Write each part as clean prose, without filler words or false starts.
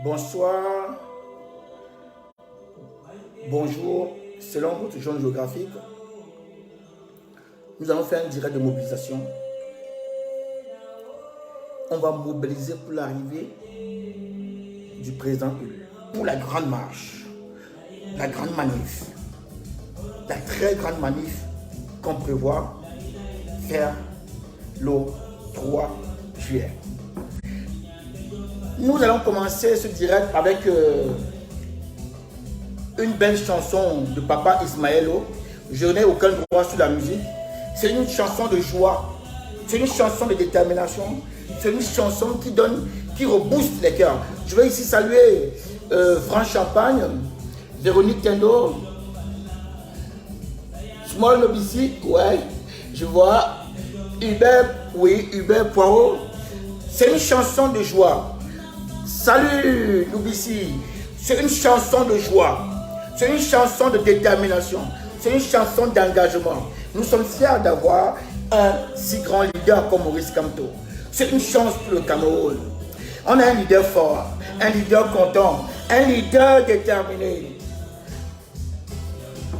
Bonsoir, bonjour, selon votre zone géographique, nous allons faire un direct de mobilisation. On va mobiliser pour l'arrivée du président élu, pour la grande marche, la grande manif, la très grande manif qu'on prévoit faire le 3 juillet. Nous allons commencer ce direct avec une belle chanson de Papa Ismaëlo. Je n'ai aucun droit sur la musique. C'est une chanson de joie, c'est une chanson de détermination, c'est une chanson qui rebooste les cœurs. Je vais ici saluer Franck Champagne, Véronique Kendo, Small Nobici, ouais, je vois, Hubert Poirot. C'est une chanson de joie. Salut Nobici, c'est une chanson de joie, c'est une chanson de détermination, c'est une chanson d'engagement. Nous sommes fiers d'avoir un si grand leader comme Maurice Kamto. C'est une chance pour le Cameroun. On a un leader fort, un leader content, un leader déterminé.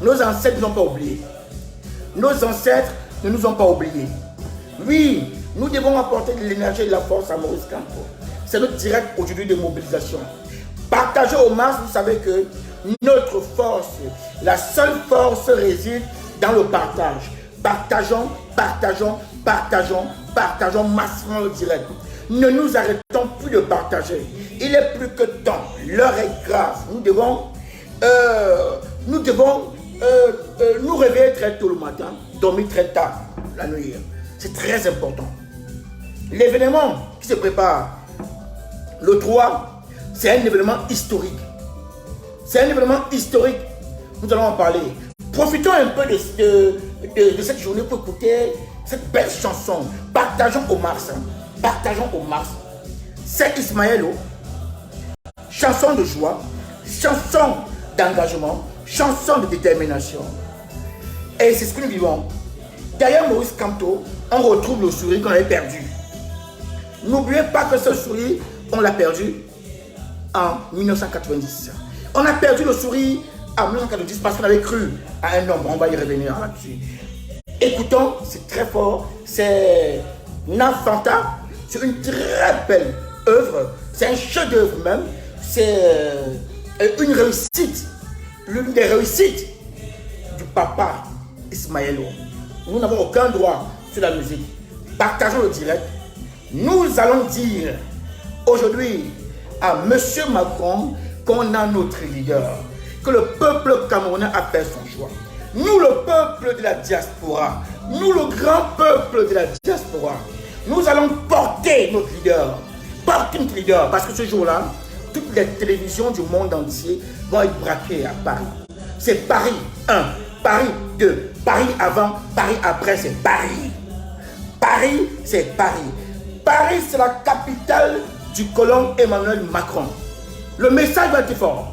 Nos ancêtres ne nous ont pas oubliés. Nos ancêtres ne nous ont pas oubliés. Oui, nous devons apporter de l'énergie et de la force à Maurice Kamto. C'est notre direct aujourd'hui de mobilisation. Partagez au max, vous savez que notre force, la seule force réside dans le partage. Partageons, partageons, partageons, partageons massivement le direct. Ne nous arrêtons plus de partager. Il est plus que temps. L'heure est grave. Nous devons nous réveiller très tôt le matin, dormir très tard la nuit. C'est très important. L'événement qui se prépare, le 3, c'est un événement historique. C'est un événement historique. Nous allons en parler. Profitons un peu de cette journée pour écouter cette belle chanson. Partageons au max. Partageons au max. C'est Ismaëlo. Chanson de joie, chanson d'engagement, chanson de détermination. Et c'est ce que nous vivons. Derrière Maurice Kamto, on retrouve le sourire qu'on avait perdu. N'oubliez pas que ce sourire, on l'a perdu en 1990. On a perdu le sourire en 1990 parce qu'on avait cru à un homme. On va y revenir là-dessus. Écoutons, c'est très fort. C'est Nafanta. C'est une très belle œuvre. C'est un chef-d'œuvre même. C'est une réussite. L'une des réussites du papa Ismaëlo. Nous n'avons aucun droit sur la musique. Partageons le direct. Nous allons dire aujourd'hui à M. Macron qu'on a notre leader, que le peuple camerounais a fait son choix. Nous, le peuple de la diaspora, nous, le grand peuple de la diaspora, nous allons porter notre leader, parce que ce jour-là, toutes les télévisions du monde entier vont être braquées à Paris. C'est Paris 1, Paris 2, Paris avant, Paris après, c'est Paris. Paris, c'est Paris. Paris, c'est la capitale du colon Emmanuel Macron. Le message doit être fort.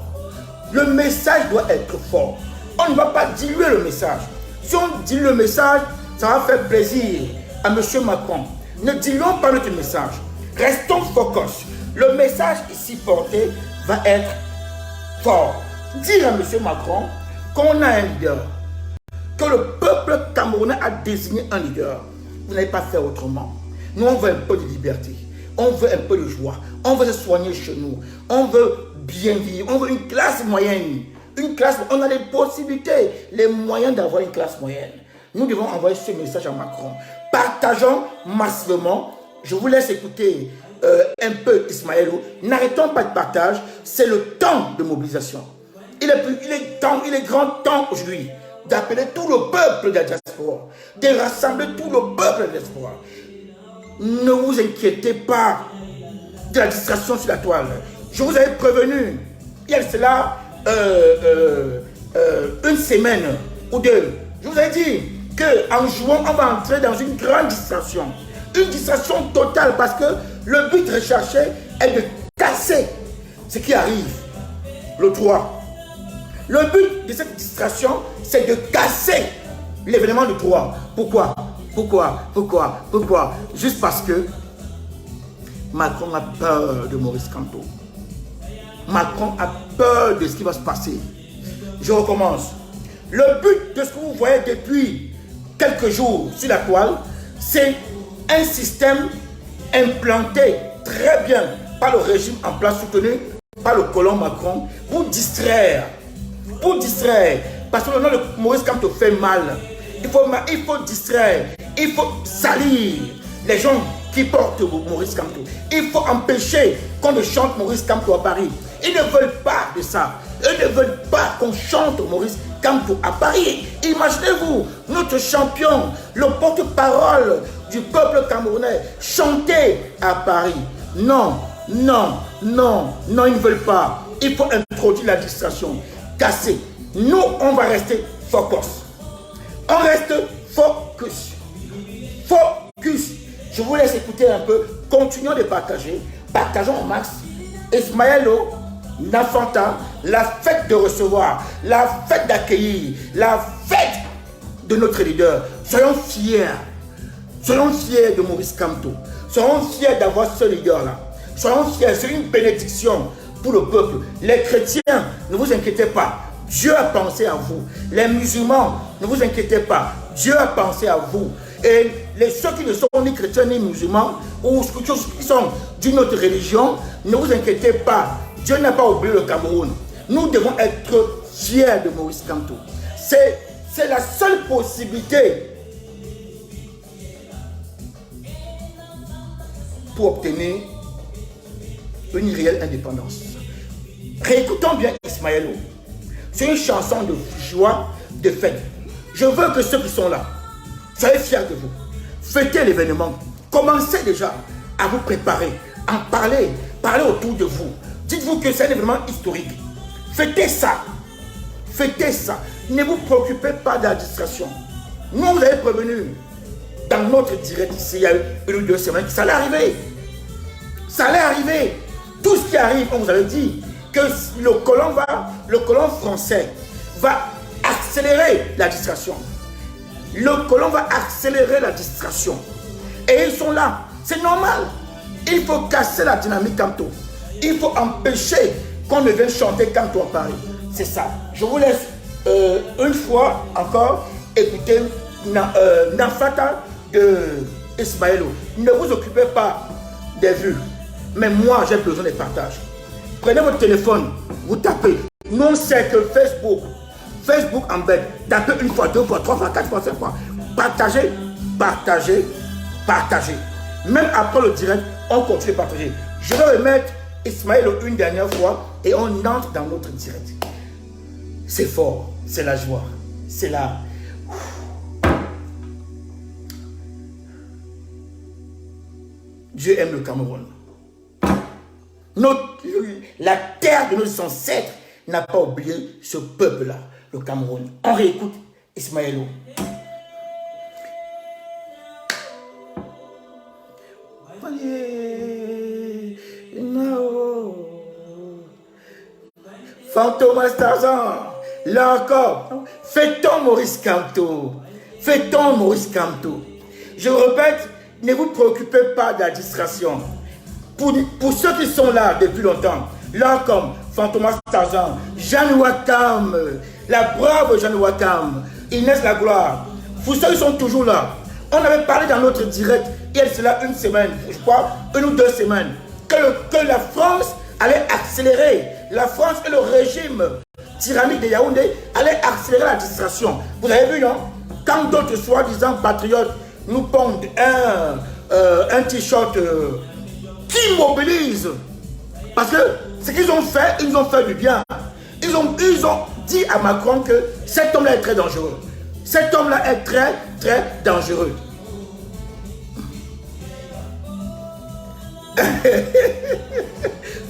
Le message doit être fort. On ne va pas diluer le message. Si on dilue le message, ça va faire plaisir à M. Macron. Ne diluons pas notre message. Restons focus. Le message ici porté va être fort. Dire à M. Macron qu'on a un leader, que le peuple camerounais a désigné un leader. Vous n'allez pas faire autrement. Nous, on veut un peu de liberté. On veut un peu de joie. On veut se soigner chez nous. On veut bien vivre. On veut une classe moyenne. Une classe, on a les possibilités, les moyens d'avoir une classe moyenne. Nous devons envoyer ce message à Macron. Partageons massivement. Je vous laisse écouter un peu Ismaëlo. N'arrêtons pas de partage. C'est le temps de mobilisation. Il est grand temps aujourd'hui d'appeler tout le peuple de la diaspora, de rassembler tout le peuple de la diaspora. Ne vous inquiétez pas de la distraction sur la toile. Je vous avais prévenu, il y a cela une semaine ou deux. Je vous ai dit qu'en jouant, on va entrer dans une grande distraction. Une distraction totale parce que le but recherché est de casser ce qui arrive le 3. Le but de cette distraction, c'est de casser l'événement du 3. Pourquoi? Juste parce que Macron a peur de Maurice Kamto. Macron a peur de ce qui va se passer. Je recommence. Le but de ce que vous voyez depuis quelques jours sur la toile, c'est un système implanté très bien par le régime en place soutenu par le colon Macron pour distraire. Parce que le nom de Maurice Kamto fait mal. Il faut distraire, il faut salir les gens qui portent Maurice Kamto. Il faut empêcher qu'on ne chante Maurice Kamto à Paris. Ils ne veulent pas de ça. Ils ne veulent pas qu'on chante Maurice Kamto à Paris. Imaginez-vous, notre champion, le porte-parole du peuple camerounais, chanter à Paris. Non, non, non, non, ils ne veulent pas. Il faut introduire la distraction, casser. Nous, on va rester focus. On reste focus. Focus. Je vous laisse écouter un peu. Continuons de partager. Partageons au max. Ismaëlo, Nafanta, la fête de recevoir, la fête d'accueillir, la fête de notre leader. Soyons fiers. Soyons fiers de Maurice Kamto. Soyons fiers d'avoir ce leader-là. Soyons fiers. C'est une bénédiction pour le peuple. Les chrétiens, ne vous inquiétez pas. Dieu a pensé à vous. Les musulmans, ne vous inquiétez pas. Dieu a pensé à vous. Et ceux qui ne sont ni chrétiens ni musulmans, ou ceux qui sont d'une autre religion, ne vous inquiétez pas. Dieu n'a pas oublié le Cameroun. Nous devons être fiers de Maurice Kamto. C'est la seule possibilité pour obtenir une réelle indépendance. Réécoutons bien Ismaëlo. C'est une chanson de joie, de fête. Je veux que ceux qui sont là, soyez fiers de vous. Fêtez l'événement. Commencez déjà à vous préparer, en parler, parlez autour de vous. Dites-vous que c'est un événement historique. Fêtez ça. Fêtez ça. Ne vous préoccupez pas de la distraction. Nous, vous avez prévenu dans notre direct ici, il y a une ou 2 semaines, que ça allait arriver. Ça allait arriver. Tout ce qui arrive, on vous avait dit que le colon français va accélérer la distraction. Le colon va accélérer la distraction. Et ils sont là. C'est normal. Il faut casser la dynamique Kamto. Il faut empêcher qu'on ne vienne chanter Kamto à Paris. C'est ça. Je vous laisse une fois encore écouter Nafata de Ismaëlo. Ne vous occupez pas des vues. Mais moi, j'ai besoin de partage. Prenez votre téléphone, vous tapez. Nous, on sait que Facebook embête. Tapez 1 fois, 2 fois, 3 fois, 4 fois, 5 fois. Partagez, partagez, partagez. Même après le direct, on continue de partager. Je vais remettre Ismaëlo une dernière fois et on entre dans notre direct. C'est fort, c'est la joie, c'est la... Dieu aime le Cameroun. La terre de nos ancêtres n'a pas oublié ce peuple-là, le Cameroun. On réécoute Ismaëlo. Fantomas Tarzan, là encore, fêtons Maurice Kamto. Fêtons Maurice Kamto. Je répète, ne vous préoccupez pas de la distraction. Pour ceux qui sont là depuis longtemps, là comme Fantomas Tarzan, Jeanne Wakam, la brave Jeanne Wakam, Inès Lagloire, pour ceux qui sont toujours là, on avait parlé dans notre direct, il y a cela 1 semaine, je crois, 1 ou 2 semaines, que la France allait accélérer, la France et le régime tyrannique de Yaoundé allaient accélérer la distraction. Vous avez vu, non? Quand d'autres soi-disant patriotes nous pondent un t-shirt qui mobilise. Parce que ce qu'ils ont fait, ils ont fait du bien. Ils ont dit à Macron que cet homme-là est très dangereux. Cet homme-là est très, très dangereux.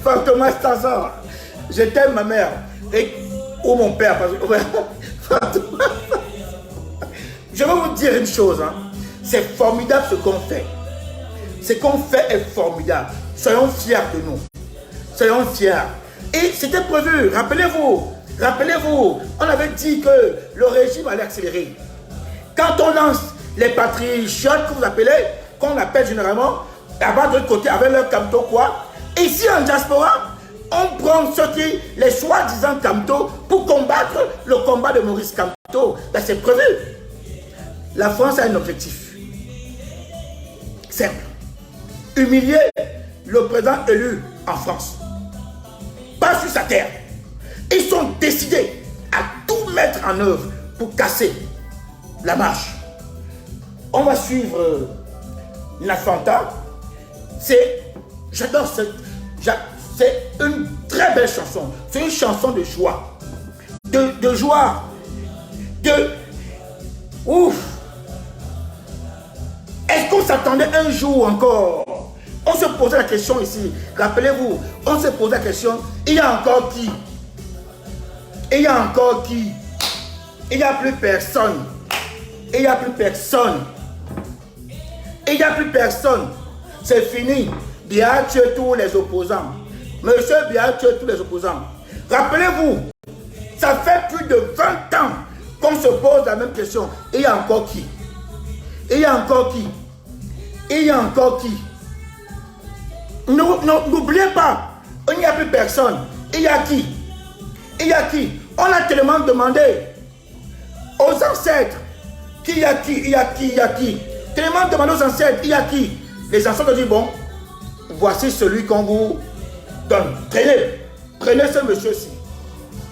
Fantomas Tarzan, je t'aime ma mère. Ou mon père. Parce que, je vais vous dire une chose. Hein. C'est formidable ce qu'on fait. Ce qu'on fait est formidable. Soyons fiers de nous. Soyons fiers. Et c'était prévu. Rappelez-vous. Rappelez-vous. On avait dit que le régime allait accélérer. Quand on lance les patriotes que vous appelez, qu'on appelle généralement, là-bas de l'autre côté avec leur Kamto quoi. Ici en diaspora, On prend ceux qui, les soi-disant Kamto, pour combattre le combat de Maurice Kamto. Ben, c'est prévu. La France a un objectif. Simple. Humilier le président élu en France. Pas sur sa terre. Ils sont décidés à tout mettre en œuvre pour casser la marche. On va suivre l'Attentat. J'adore c'est une très belle chanson. C'est une chanson de joie. De joie. Ouf. Est-ce qu'on s'attendait un jour encore? On se posait la question ici. Rappelez-vous, on se posait la question. Il y a encore qui? Il y a encore qui? Il n'y a plus personne. Il n'y a plus personne. Il n'y a plus personne. C'est fini. Bien a tué tous les opposants. Monsieur Bien a tué tous les opposants. Rappelez-vous, ça fait plus de 20 ans qu'on se pose la même question. Il y a encore qui? Il y a encore qui? Il y a encore qui? N'oubliez pas, il n'y a plus personne. Il y a qui? Il y a qui? On a tellement demandé aux ancêtres qu'il y a qui? Il y a qui? Il y a qui? Tellement demandé aux ancêtres, il y a qui? Les ancêtres ont dit, bon, voici celui qu'on vous donne. Prenez ce monsieur-ci.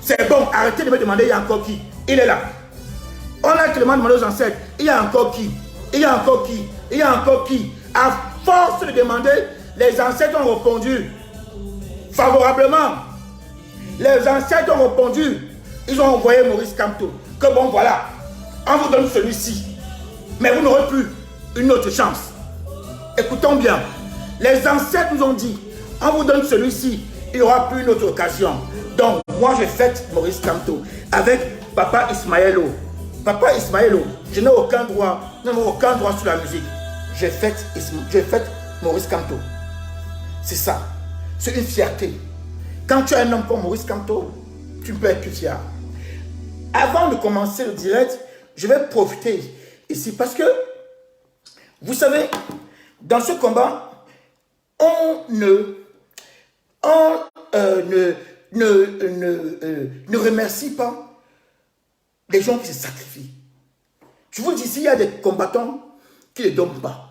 C'est bon, arrêtez de me demander, il y a encore qui? Il est là. On a tellement demandé aux ancêtres, il y a encore qui? Il y a encore qui? Il y a encore qui? À force de demander, les ancêtres ont répondu favorablement. Les ancêtres ont répondu. Ils ont envoyé Maurice Kamto. Que bon, voilà, on vous donne celui-ci. Mais vous n'aurez plus une autre chance. Écoutons bien. Les ancêtres nous ont dit, on vous donne celui-ci, il n'y aura plus une autre occasion. Donc, moi, je fête Maurice Kamto avec Papa Ismaëlo. Papa Ismaëlo, je n'ai aucun droit sur la musique. Je fête Maurice Kamto. C'est ça. C'est une fierté. Quand tu as un homme comme Maurice Kamto, tu peux être plus fier. Avant de commencer le direct, je vais profiter ici parce que, vous savez, dans ce combat, on ne remercie pas les gens qui se sacrifient. Je vous dis, s'il y a des combattants qui ne dorment pas,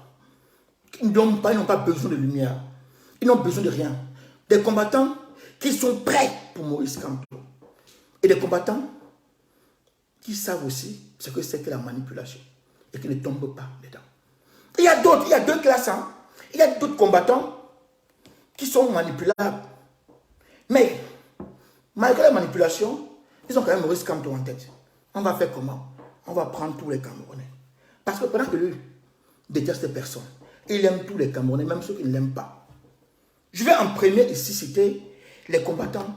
ils n'ont pas besoin de lumière, ils n'ont besoin de rien. Des combattants qui sont prêts pour Maurice Kamto. Et des combattants qui savent aussi ce que c'est que la manipulation et qui ne tombent pas dedans. Il y a d'autres, il y a deux classes. Hein. Il y a d'autres combattants qui sont manipulables. Mais, malgré la manipulation, ils ont quand même Maurice Kamto en tête. On va faire comment? On va prendre tous les Camerounais. Parce que pendant que lui déteste personne, il aime tous les Camerounais, même ceux qui ne l'aiment pas. Je vais en premier ici citer les combattants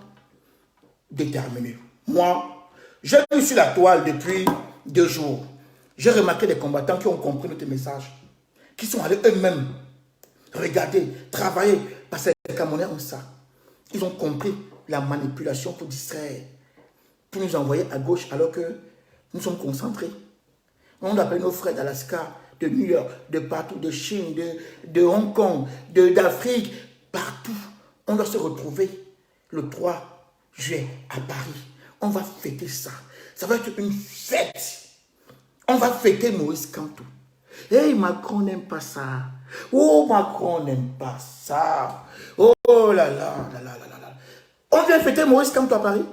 déterminés. Moi, j'ai vu sur la toile depuis 2 jours. J'ai remarqué des combattants qui ont compris notre message, qui sont allés eux-mêmes regarder, travailler, parce que les Camerounais ont ça. Ils ont compris la manipulation pour distraire, pour nous envoyer à gauche alors que nous sommes concentrés. On appelle nos frères d'Alaska, de New York, de partout, de Chine, de Hong Kong, d'Afrique, partout. On doit se retrouver le 3 juillet à Paris. On va fêter ça. Ça va être une fête. On va fêter Maurice Kamto. Hey, Macron n'aime pas ça. Oh, Macron n'aime pas ça. Oh là là, là là là là. On vient fêter Maurice Kamto à Paris.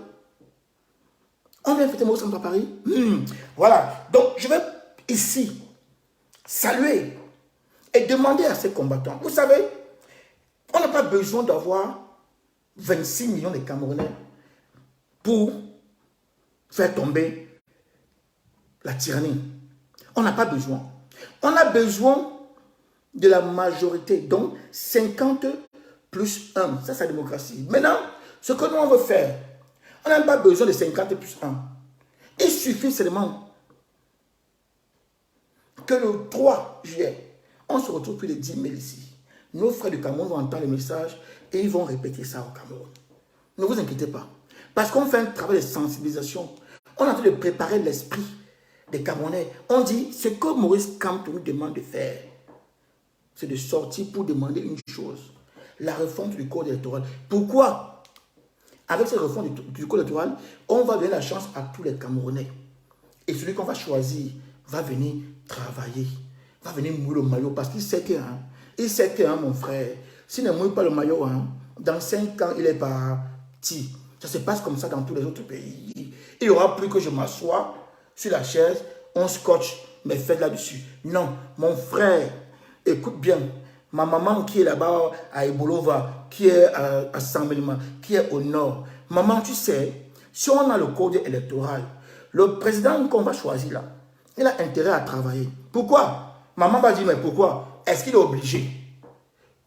On vient fêter Maurice Kamto à Paris. Voilà. Donc, je vais ici saluer et demander à ces combattants. Vous savez, on n'a pas besoin d'avoir 26 millions de Camerounais pour faire tomber la tyrannie. On n'a pas besoin. On a besoin de la majorité, donc 50 plus 1. Ça, c'est la démocratie. Maintenant, ce que nous, on veut faire, on n'a pas besoin de 50 plus 1. Il suffit seulement que le 3 juillet, on se retrouve plus de 10 000 ici. Nos frères du Cameroun vont entendre le message et ils vont répéter ça au Cameroun. Ne vous inquiétez pas. Parce qu'on fait un travail de sensibilisation. On est en train de préparer l'esprit des Camerounais. On dit, ce que Maurice Kamto nous demande de faire, c'est de sortir pour demander une chose. La réforme du code électoral. Pourquoi? Avec cette réforme du code électoral, on va donner la chance à tous les Camerounais. Et celui qu'on va choisir va venir travailler, va venir mouiller le maillot parce qu'il sait que, mon frère, s'il ne mouille pas le maillot, dans 5 ans, il est parti. Ça se passe comme ça dans tous les autres pays. Il n'y aura plus que je m'assois sur la chaise, on scotche mes fêtes là-dessus. Non, mon frère, écoute bien, ma maman qui est là-bas à Ebolova, qui est à Saint-Mélima, qui est au nord. Maman, tu sais, si on a le code électoral, le président qu'on va choisir là, il a intérêt à travailler. Pourquoi? Maman va dire, mais pourquoi? Est-ce qu'il est obligé?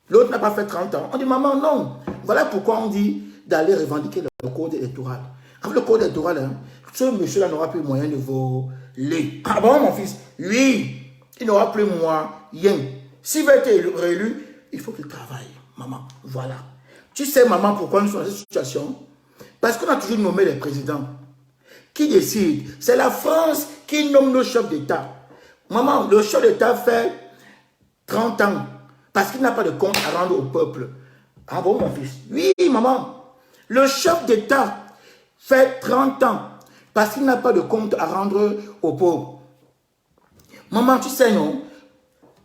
L'autre n'a pas fait 30 ans. On dit, maman, non. Voilà pourquoi on dit d'aller revendiquer le code électoral. Avec le code électoral, ce monsieur-là n'aura plus moyen de voler. Ah bon, mon fils? Oui, il n'aura plus moyen. S'il veut être réélu, il faut qu'il travaille, maman. Voilà. Tu sais, maman, pourquoi nous sommes dans cette situation? Parce qu'on a toujours nommé les présidents. Qui décide? C'est la France qui nomme le chef d'État. Maman, le chef d'État fait 30 ans parce qu'il n'a pas de compte à rendre au peuple. Ah bon, mon fils? Oui, maman. Le chef d'État fait 30 ans parce qu'il n'a pas de compte à rendre aux pauvres. Maman, tu sais, non?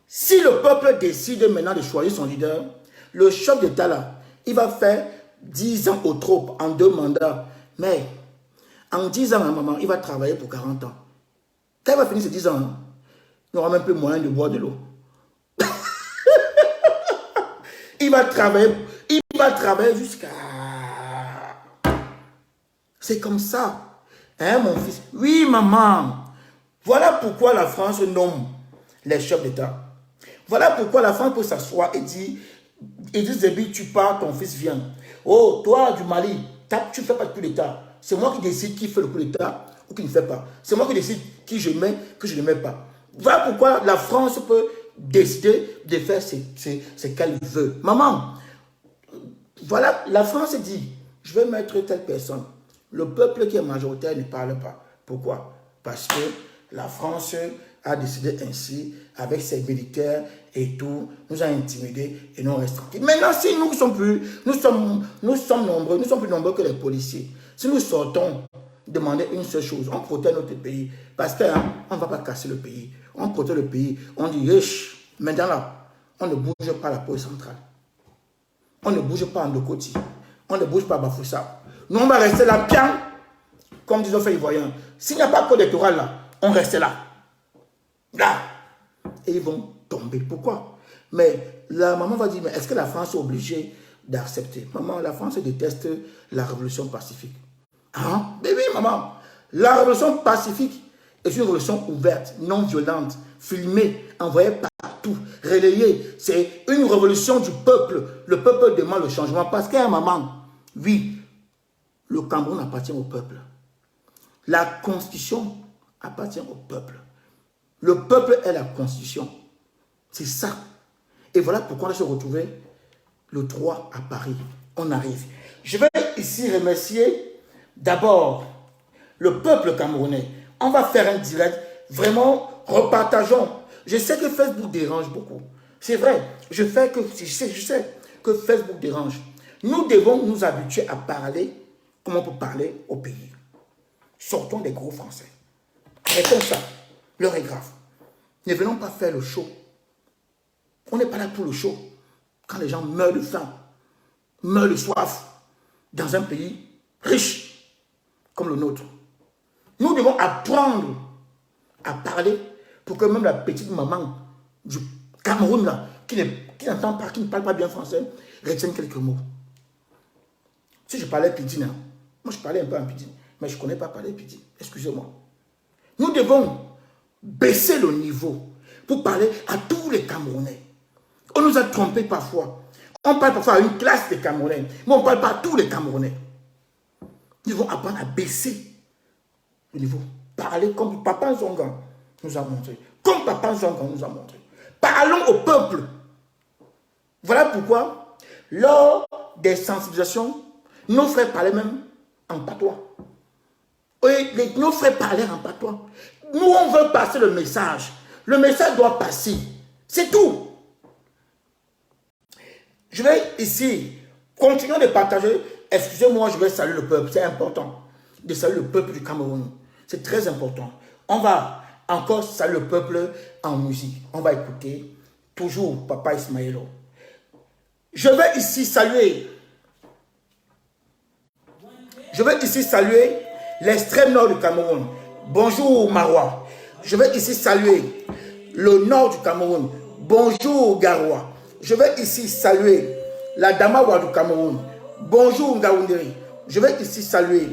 Si le peuple décide maintenant de choisir son leader, le chef d'État là, il va faire 10 ans aux troupes en 2 mandats. Mais en 10 ans, maman, il va travailler pour 40 ans. Quand il va finir ces 10 ans, il n'aura même plus moyen de boire de l'eau. Il va travailler jusqu'à... C'est comme ça. Hein, mon fils? Oui, maman. Voilà pourquoi la France nomme les chefs d'État. Voilà pourquoi la France peut s'asseoir et dire, Zébi, tu pars, ton fils vient. Oh, toi du Mali, tu ne fais pas de coup d'État. C'est moi qui décide qui fait le coup d'État ou qui ne fait pas. C'est moi qui décide qui je mets, que je ne mets pas. Voilà pourquoi la France peut décider de faire ce qu'elle veut. Maman, voilà, la France dit, je vais mettre telle personne. Le peuple qui est majoritaire ne parle pas. Pourquoi? Parce que la France a décidé ainsi, avec ses militaires et tout, nous a intimidés et nous restons tranquilles. Maintenant, si nous sommes nombreux, nous sommes plus nombreux que les policiers. Si nous sortons demander une seule chose, on protège notre pays. Parce qu'on ne va pas casser le pays. On protège le pays. On dit, riche. Maintenant là, on ne bouge pas la police centrale. On ne bouge pas en Dokoti. On ne bouge pas à Bafoussa. Nous, on va rester là, bien, comme disons fait Ivoiriens. S'il n'y a pas de code électoral là, on reste là. Là. Et ils vont tomber. Pourquoi? Mais la maman va dire, mais est-ce que la France est obligée d'accepter? Maman, la France déteste la révolution pacifique. Hein? Bébé, maman, la révolution pacifique est une révolution ouverte, non violente, filmée, envoyée partout, relayée. C'est une révolution du peuple. Le peuple demande le changement. Parce que, maman, oui, le Cameroun appartient au peuple. La constitution appartient au peuple. Le peuple est la constitution. C'est ça. Et voilà pourquoi on va se retrouver le 3 à Paris. On arrive. Je vais ici remercier d'abord le peuple camerounais. On va faire un direct. Vraiment, repartageons. Je sais que Facebook dérange beaucoup. C'est vrai. Je sais que Facebook dérange. Nous devons nous habituer à parler comme on peut parler au pays. Sortons des gros français. Arrêtons ça. L'heure est grave. Ne venons pas faire le show. On n'est pas là pour le show. Quand les gens meurent de faim, meurent de soif, dans un pays riche comme le nôtre. Nous devons apprendre à parler pour que même la petite maman du Cameroun, là, qui n'entend pas, qui ne parle pas bien français, retienne quelques mots. Si je parlais pidgin, moi je parlais un peu en pidgin, mais je ne connais pas parler pidgin. Excusez-moi. Nous devons baisser le niveau pour parler à tous les Camerounais. On nous a trompés parfois. On parle parfois à une classe de Camerounais, mais on ne parle pas à tous les Camerounais. Nous devons apprendre à baisser le niveau. Parler comme Papa Zongan nous a montré. Comme Papa Zongan nous a montré. Parlons au peuple. Voilà pourquoi, lors des sensibilisations, nos frères parlaient même en patois. Oui, nos frères parlaient en patois. Nous, on veut passer le message. Le message doit passer. C'est tout. Je vais ici continuer de partager excusez-moi, je vais saluer le peuple. C'est important de saluer le peuple du Cameroun. C'est très important. On va encore saluer le peuple en musique. On va écouter toujours Papa Ismaëlo. Je vais ici saluer l'extrême nord du Cameroun. Bonjour Marois. Je vais ici saluer le nord du Cameroun. Bonjour Garoua. Je vais ici saluer la Damawa du Cameroun. Bonjour Ngaounderi. Je vais ici saluer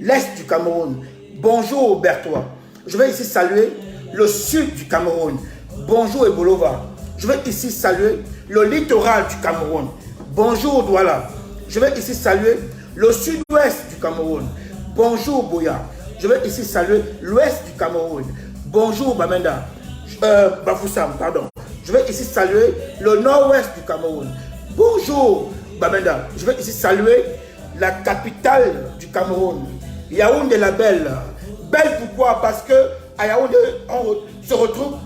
l'est du Cameroun. Bonjour Bertois. Je vais ici saluer le sud du Cameroun. Bonjour Ebolova. Je vais ici saluer le littoral du Cameroun. Bonjour Douala. Je vais ici saluer le sud-ouest du Cameroun. Bonjour Boya. Je vais ici saluer l'ouest du Cameroun. Bonjour Bamenda. Bafoussam, pardon. Je vais ici saluer le nord-ouest du Cameroun. Bonjour Bamenda. Je vais ici saluer la capitale du Cameroun. Yaoundé la Belle. Belle pourquoi? Parce que à Yaoundé, on se retrouve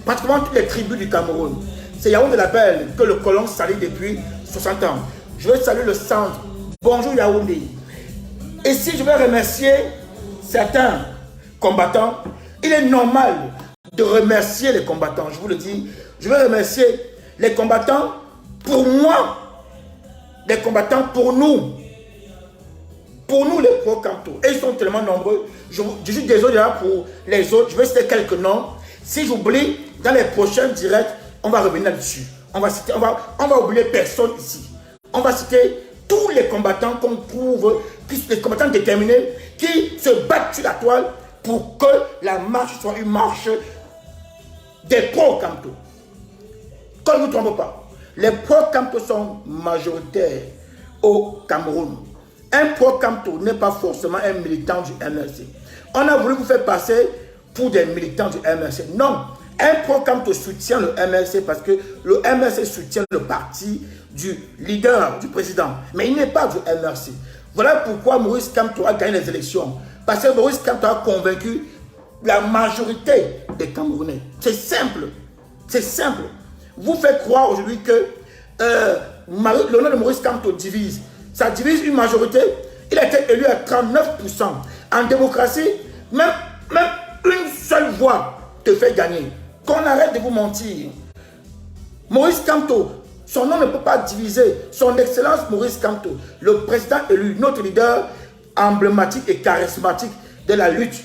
pratiquement toutes les tribus du Cameroun. C'est Yaoundé la Belle que le colon salue depuis 60 ans. Je vais saluer le centre. Bonjour Yaoundé. Et si je vais remercier certains combattants, il est normal de remercier les combattants. Je vous le dis, je vais remercier les combattants pour moi, les combattants pour nous. Pour nous, les pro-Camto. Et ils sont tellement nombreux. Je suis désolé pour les autres. Je vais citer quelques noms. Si j'oublie, dans les prochains directs, on va revenir là-dessus. On va oublier personne ici. On va citer tous les combattants qu'on trouve, les combattants déterminés, qui se battent sur la toile pour que la marche soit une marche des pro-Camto. Qu'on ne vous trompe pas. Les pro-Camto sont majoritaires au Cameroun. Un pro-Camto n'est pas forcément un militant du MLC. On a voulu vous faire passer pour des militants du MLC. Non, un pro-Camto soutient le MLC parce que le MLC soutient le parti du leader, du président. Mais il n'est pas du MLC. Voilà pourquoi Maurice Kamto a gagné les élections. Parce que Maurice Kamto a convaincu la majorité des Camerounais. C'est simple. C'est simple. Vous faites croire aujourd'hui que le nom de Maurice Kamto divise. Ça divise une majorité. Il a été élu à 39%. En démocratie, même une seule voix te fait gagner. Qu'on arrête de vous mentir. Maurice Kamto, son nom ne peut pas diviser. Son excellence Maurice Kamto, le président élu, notre leader emblématique et charismatique de la lutte.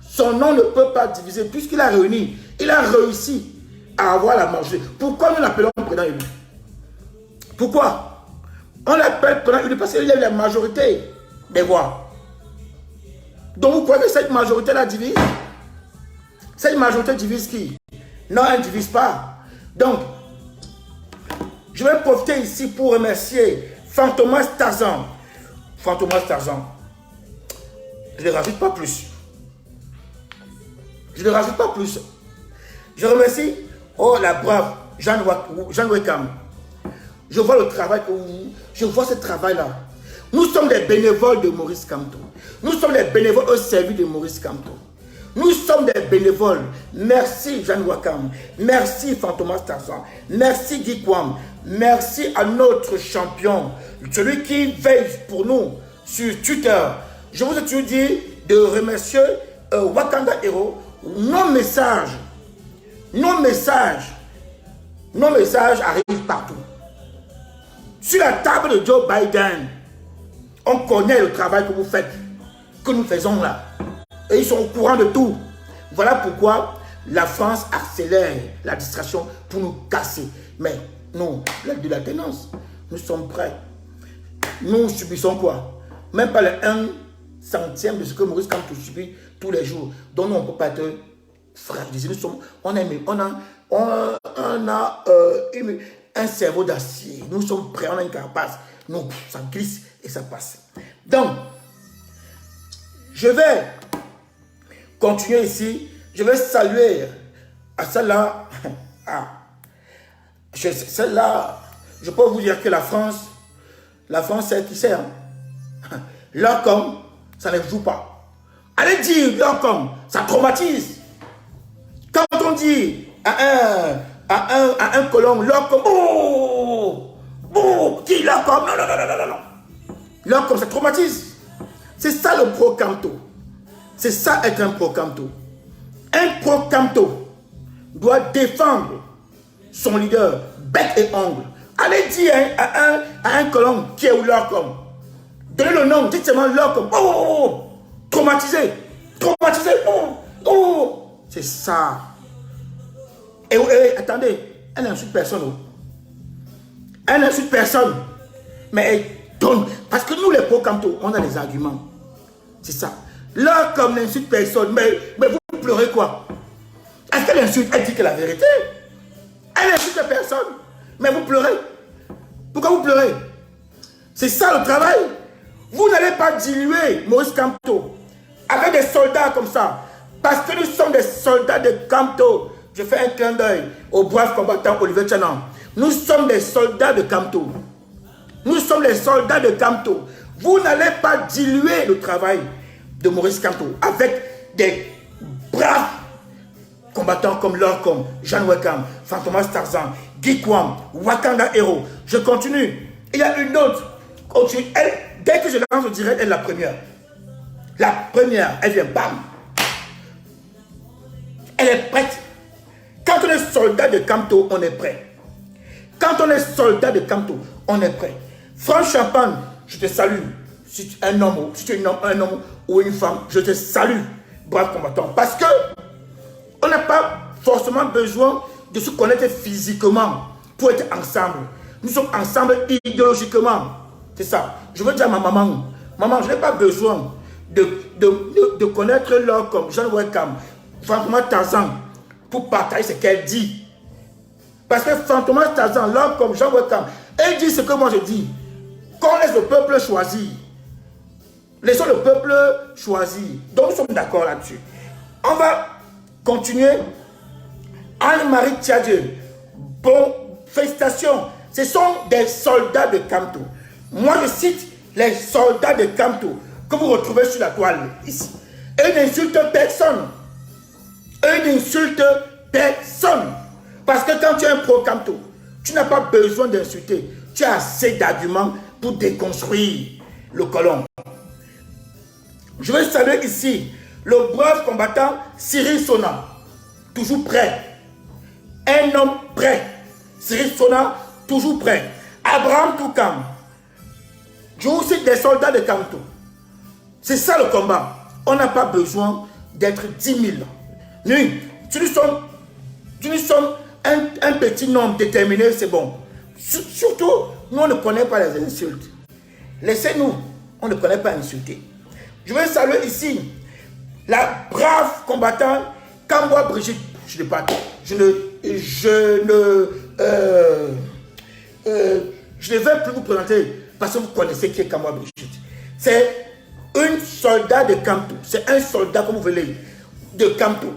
Son nom ne peut pas diviser puisqu'il a réuni, il a réussi à avoir la majorité. Pourquoi nous l'appelons président élu? Pourquoi? On l'appelle président élu parce qu'il a la majorité des voix. Donc vous croyez que cette majorité-là divise? Cette majorité divise qui? Non, elle ne divise pas. Donc, je vais profiter ici pour remercier Fantomas Tarzan. Fantomas Tarzan. Je ne rajoute pas plus. Je ne rajoute pas plus. Je remercie, oh la brave, Jeanne Wekam. Je vois le travail que vous... Je vois ce travail-là. Nous sommes des bénévoles de Maurice Kamto. Nous sommes des bénévoles au service de Maurice Kamto. Nous sommes des bénévoles. Merci Jeanne Wakam. Merci Fantomas Tarzan. Merci Guy Kwam. Merci à notre champion. Celui qui veille pour nous sur Twitter. Je vous ai toujours dit de remercier Wakanda Hero. Nos messages arrivent partout. Sur la table de Joe Biden, on connaît le travail que vous faites, que nous faisons là. Et ils sont au courant de tout. Voilà pourquoi la France accélère la distraction pour nous casser. Mais nous, de la tenance, nous sommes prêts. Nous subissons quoi? Même pas le 1 centième de ce que Maurice Kamto subit tous les jours. Donc nous, on ne peut pas être fragilisés. On a un cerveau d'acier. Nous sommes prêts, on a une carapace. Nous, ça glisse et ça passe. Donc, je vais continuer ici. Je vais saluer à celle-là. Celle-là, je peux vous dire que la France, c'est qui c'est. Hein? Là, comme, ça ne joue pas. Allez dire, là, comme, ça traumatise. Quand on dit à un colon, là, comme, qui là, comme, non. Là, comme ça traumatise. C'est ça le pro-camto. C'est ça être un pro-camto. Un pro-camto doit défendre son leader, bec et ongle. Allez dire à un colon qui est où leur comme. Donnez le nom, dites seulement leur comme. Oh, traumatisé. Traumatisé. Oh. C'est ça. Et attendez, elle n'insulte personne. Oh. Elle n'insulte personne. Mais elle donne. Parce que nous, les pro-camto, on a des arguments. C'est ça. Là, comme n'insulte personne, mais vous pleurez quoi? Est-ce qu'elle insulte? Elle dit que la vérité. Elle n'insulte personne. Mais vous pleurez. Pourquoi vous pleurez? C'est ça le travail. Vous n'allez pas diluer Maurice Kamto avec des soldats comme ça. Parce que nous sommes des soldats de Kamto. Je fais un clin d'œil au brave combattant Olivier Tchanan. Nous sommes des soldats de Kamto. Nous sommes les soldats de Kamto. Vous n'allez pas diluer le travail de Maurice Kamto avec des braves combattants comme Lorcom, Jeanne Wekam, Fantomas Tarzan, Guy Kwam, Wakanda Hero. Je continue. Il y a une autre. Elle, dès que je lance le direct, elle est la première. La première, elle vient, bam. Elle est prête. Quand on est soldat de Kamto, on est prêt. Quand on est soldat de Kamto, on est prêt. Franck Champagne, je te salue. Si tu es un homme, un homme ou une femme, je te salue, brave combattant. Parce que on n'a pas forcément besoin de se connaître physiquement pour être ensemble. Nous sommes ensemble idéologiquement. C'est ça. Je veux dire à ma maman, maman, je n'ai pas besoin de connaître l'homme comme Jean Wekam, Fantomas Tarzan, pour partager ce qu'elle dit. Parce que Fantomas Tarzan, l'homme comme Jean Wekam, elle dit ce que moi je dis. Qu'on laisse le peuple choisir. Laissons le peuple choisir. Donc nous sommes d'accord là-dessus. On va continuer. Anne-Marie Thiadieu. Bon, félicitations. Ce sont des soldats de Kamto. Moi, je cite les soldats de Kamto que vous retrouvez sur la toile ici. Eux n'insultent personne. Eux n'insultent personne. Parce que quand tu es un pro-Kamto, tu n'as pas besoin d'insulter. Tu as assez d'arguments pour déconstruire le colon. Je vais saluer ici le brave combattant Cyril Sona. Toujours prêt. Un homme prêt. Cyril Sona, toujours prêt. Abraham Toukam. Je vous cite des soldats de Kamto. C'est ça le combat. On n'a pas besoin d'être 10 000. Nous sommes un petit nombre déterminé, c'est bon. Surtout, nous, on ne connaît pas les insultes. Laissez-nous, on ne connaît pas insulter. Je vais saluer ici la brave combattante Kamwa Brigitte. Je ne vais plus vous présenter parce que vous connaissez qui est Kamwa Brigitte. C'est une soldat de Kamto. C'est un soldat, comme vous voulez, de Kamto.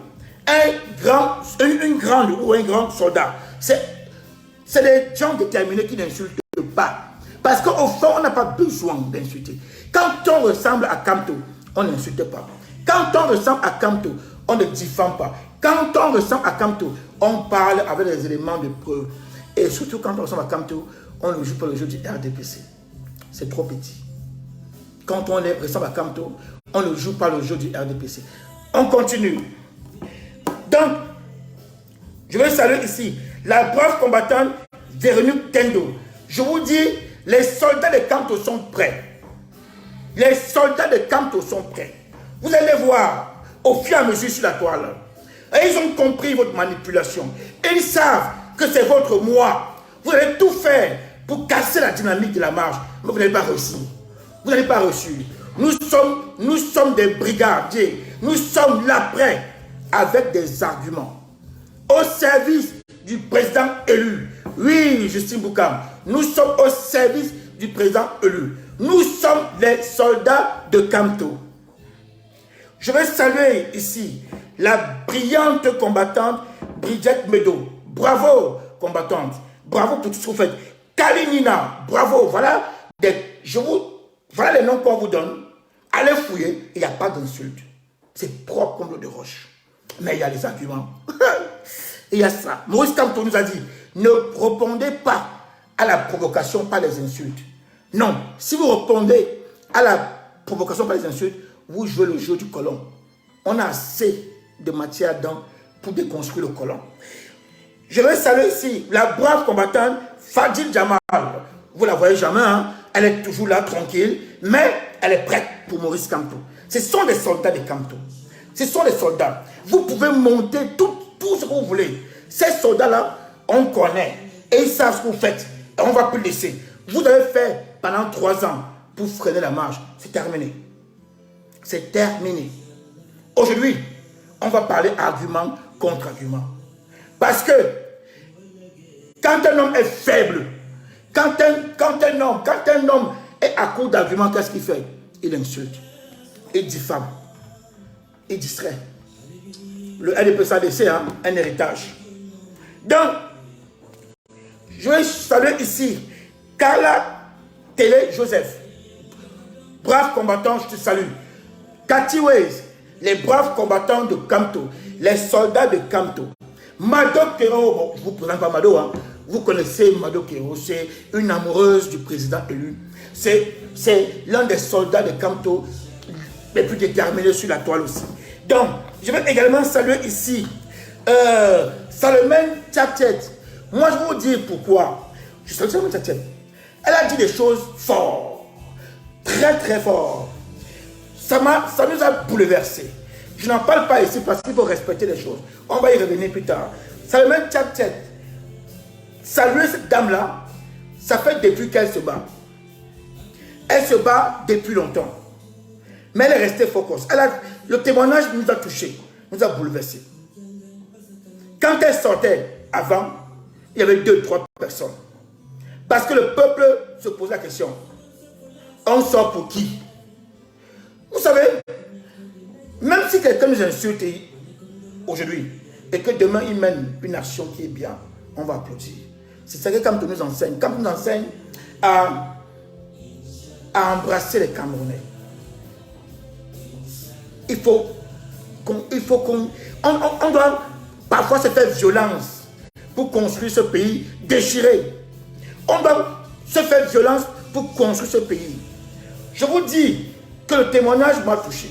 Une grande ou un grand soldat. C'est des gens déterminés qui n'insultent pas. Parce qu'au fond, on n'a pas besoin d'insulter. Quand on ressemble à Kamto, on n'insulte pas. Quand on ressemble à Kamto, on ne diffame pas. Quand on ressemble à Kamto, on parle avec des éléments de preuve. Et surtout quand on ressemble à Kamto, on ne joue pas le jeu du RDPC. C'est trop petit. Quand on ressemble à Kamto, on ne joue pas le jeu du RDPC. On continue. Donc, je vais saluer ici la brave combattante Véronique Tendo. Je vous dis, les soldats de Kamto sont prêts. Les soldats de Kamto sont prêts. Vous allez voir au fur et à mesure sur la toile. Et ils ont compris votre manipulation. Et ils savent que c'est votre moi. Vous allez tout faire pour casser la dynamique de la marche. Mais vous n'avez pas reçu. Vous n'avez pas reçu. Nous sommes des brigadiers. Nous sommes là prêts avec des arguments. Au service du président élu. Oui, Justine Boukam. Nous sommes au service du président élu. Nous sommes les soldats de Kamto. Je vais saluer ici la brillante combattante Bridget Medo. Bravo, combattante. Bravo pour tout ce que vous faites. Kalinina, bravo. Voilà les noms qu'on vous donne. Allez fouiller, il n'y a pas d'insulte. C'est propre comme l'eau de roche. Mais il y a les arguments. Il y a ça. Maurice Kamto nous a dit, ne répondez pas à la provocation par les insultes. Non. Si vous répondez à la provocation par les insultes, vous jouez le jeu du colon. On a assez de matière dedans pour déconstruire le colon. Je vais saluer ici la brave combattante Fadil Jamal. Vous la voyez jamais, hein? Elle est toujours là, tranquille, mais elle est prête pour Maurice Kamto. Ce sont des soldats de Kamto. Ce sont des soldats. Vous pouvez monter tout ce que vous voulez. Ces soldats-là, on connaît. Et ils savent ce que vous faites. Et on ne va plus laisser. Vous avez fait pendant 3 ans pour freiner la marche. C'est terminé. C'est terminé. Aujourd'hui, on va parler argument contre argument. Parce que quand un homme est faible, quand un homme est à court d'arguments, qu'est-ce qu'il fait? Il insulte, il diffame, il distrait. Le LDP ça laissé un héritage. Donc, je vais saluer ici Carla Télé Joseph. Brave combattant, je te salue. Cathy Waze, les braves combattants de Kamto, les soldats de Kamto. Mado Kero, bon, je ne vous présente pas Mado, hein. Vous connaissez Mado Kero, c'est une amoureuse du président élu. C'est l'un des soldats de Kamto les plus déterminés sur la toile aussi. Donc, je vais également saluer ici Salomène Tchatchet. Moi, je vais vous dire pourquoi. Je salue Salomène Tchatchet. Elle a dit des choses fortes, très très fortes. Ça nous a bouleversés. Je n'en parle pas ici parce qu'il faut respecter les choses. On va y revenir plus tard. Salomène Tchatchet, saluer cette dame-là, ça fait depuis qu'elle se bat. Elle se bat depuis longtemps. Mais elle est restée focus. Le témoignage nous a touchés, nous a bouleversés. Quand elle sortait avant, il y avait 2-3 personnes. Parce que le peuple se posait la question. On sort pour qui? Vous savez, même si quelqu'un nous insulte aujourd'hui et que demain il mène une action qui est bien, on va applaudir. C'est ça que Kamto nous enseigne. Kamto nous enseigne à embrasser les Camerounais. On doit parfois se faire violence pour construire ce pays déchiré. On doit se faire violence pour construire ce pays. Je vous dis que le témoignage m'a touché.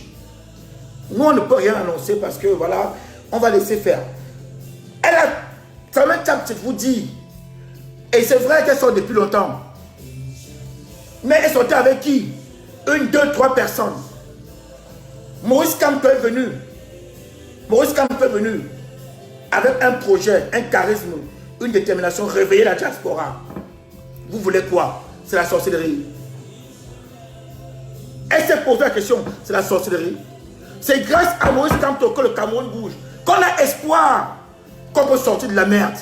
Nous, on ne peut rien annoncer parce que voilà, on va laisser faire. Ça m'a je vous dis, et c'est vrai qu'elle sort depuis longtemps. Mais elle sortait avec qui? 1, 2, 3 personnes. Maurice Kamto est venu. Maurice Kamto est venu avec un projet, un charisme, une détermination, réveiller la diaspora. Vous voulez quoi? C'est la sorcellerie. Elle s'est posé la question, c'est la sorcellerie. C'est grâce à Maurice Kamto que le Cameroun bouge, qu'on a espoir qu'on peut sortir de la merde.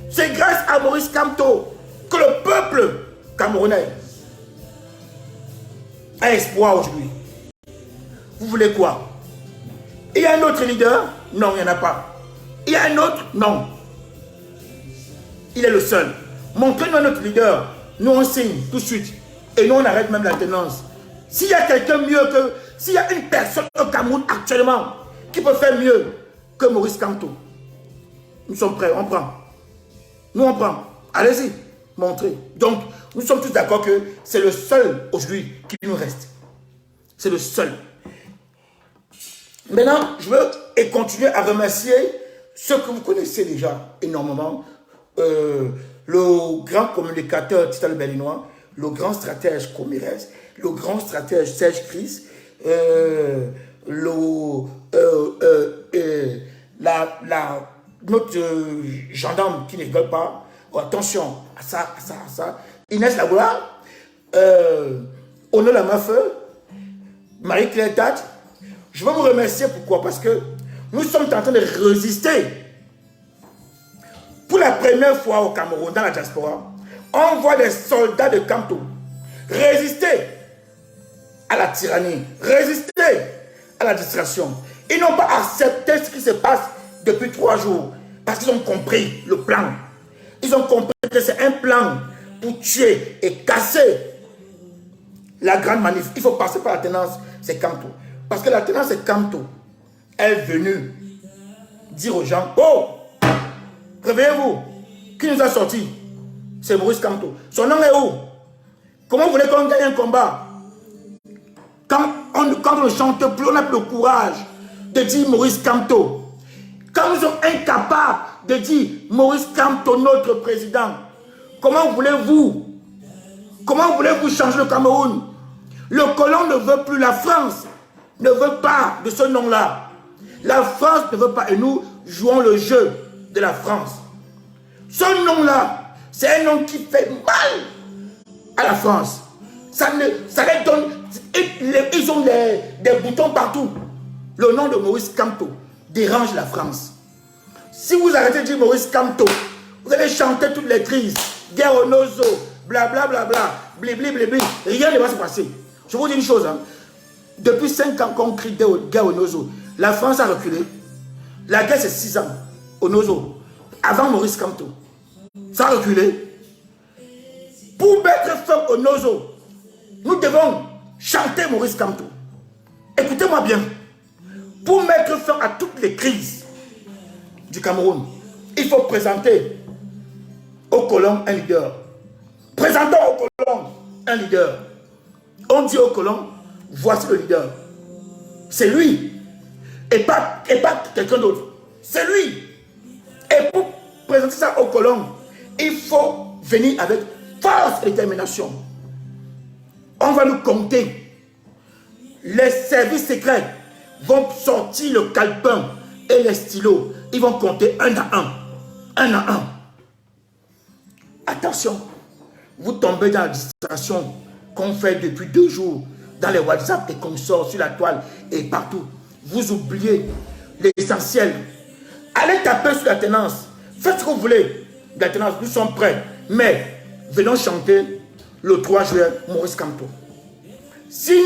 C'est grâce à Maurice Kamto que le peuple camerounais a espoir aujourd'hui. Vous voulez quoi? Il y a un autre leader? Non, il n'y en a pas. Il y a un autre? Non. Il est le seul. Montrez-nous un autre leader. Nous on signe tout de suite. Et nous on arrête même la tenance. S'il y a quelqu'un mieux que... S'il y a une personne au Cameroun actuellement qui peut faire mieux que Maurice Kamto, nous sommes prêts, on prend. Nous on prend. Allez-y, montrez. Donc, nous sommes tous d'accord que c'est le seul aujourd'hui qui nous reste. C'est le seul. Maintenant, je veux continuer à remercier ceux que vous connaissez déjà énormément. Le grand communicateur Titale Bellinois, le grand stratège Comires, le grand stratège Serge Chris, notre gendarme qui ne rigole pas. Oh, attention à ça, à ça, à ça. Inès Lagoula, Ono Lamafeu, Marie-Claire Tate. Je veux vous remercier. Pourquoi? Parce que nous sommes en train de résister. Pour la première fois au Cameroun, dans la diaspora, on voit des soldats de Kamto résister à la tyrannie, résister à la distraction. Ils n'ont pas accepté ce qui se passe depuis 3 jours parce qu'ils ont compris le plan. Ils ont compris que c'est un plan pour tuer et casser la grande manif. Il faut passer par la tenance, c'est Kamto. Parce que la tenance, c'est Kamto. Elle est venue dire aux gens, oh, réveillez-vous. Qui nous a sortis? c'est Maurice Kamto. Son nom est où? Comment vous voulez qu'on gagne un combat? Quand on ne chante plus, on n'a plus le courage de dire Maurice Kamto. Quand nous sommes incapables de dire Maurice Kamto, notre président, comment voulez-vous changer le Cameroun? Le colon ne veut plus, la France ne veut pas de ce nom-là. La France ne veut pas et nous jouons le jeu de la France. Ce nom-là, c'est un nom qui fait mal à la France. Ça les donne, ils ont des boutons partout. Le nom de Maurice Kamto dérange la France. Si vous arrêtez de dire Maurice Kamto, vous allez chanter toutes les crises, guerre au nozo, blablabla, blibli, blibli, rien ne va se passer. Je vous dis une chose, hein. Depuis 5 ans qu'on crie guerre au nozo, la France a reculé. La guerre c'est 6 ans au nozo, avant Maurice Kamto. Ça a reculé. Pour mettre fin au nozo, nous devons chanter Maurice Kamto. Écoutez-moi bien. Pour mettre fin à toutes les crises du Cameroun, il faut présenter au colon un leader. Présentons au colon un leader. On dit au colon, voici le leader. C'est lui. Et pas quelqu'un d'autre. C'est lui. Et pour présenter ça au colon, il faut venir avec force et détermination. On va nous compter. Les services secrets vont sortir le calepin et les stylos. Ils vont compter un à un. Un à un. Attention. Vous tombez dans la distraction qu'on fait depuis 2 jours dans les WhatsApp et qu'on sort sur la toile et partout. Vous oubliez l'essentiel. Allez taper sur la tenance. Faites ce que vous voulez. La tenance, nous sommes prêts. Mais venons chanter le 3 juillet Maurice Kamto. S'il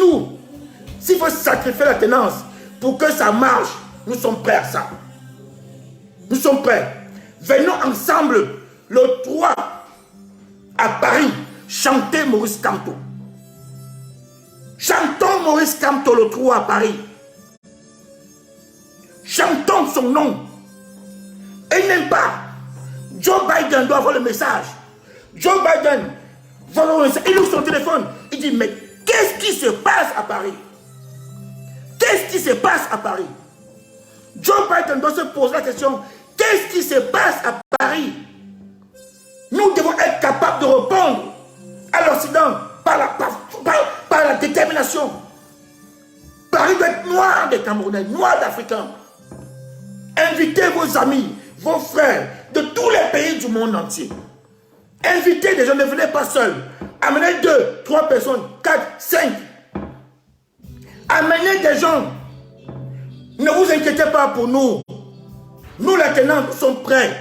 faut sacrifier la tenance pour que ça marche, nous sommes prêts à ça. Nous sommes prêts. Venons ensemble le 3 à Paris chanter Maurice Kamto. Chantons Maurice Kamto le 3 à Paris. Chantons son nom. Et il n'aime pas. Joe Biden doit avoir le message. Joe Biden va avoir le message. Il ouvre son téléphone. Il dit, mais qu'est-ce qui se passe à Paris? Qu'est-ce qui se passe à Paris? Joe Biden doit se poser la question, qu'est-ce qui se passe à Paris? Nous devons être capables de répondre à l'Occident par la détermination. Paris doit être noir des Camerounais, noir d'Africains. Invitez vos amis, vos frères de tous les pays du monde entier. Invitez des gens, ne venez pas seuls. Amenez 2, 3 personnes, 4, 5. Amenez des gens. Ne vous inquiétez pas pour nous. Nous, la tenants, nous sommes prêts.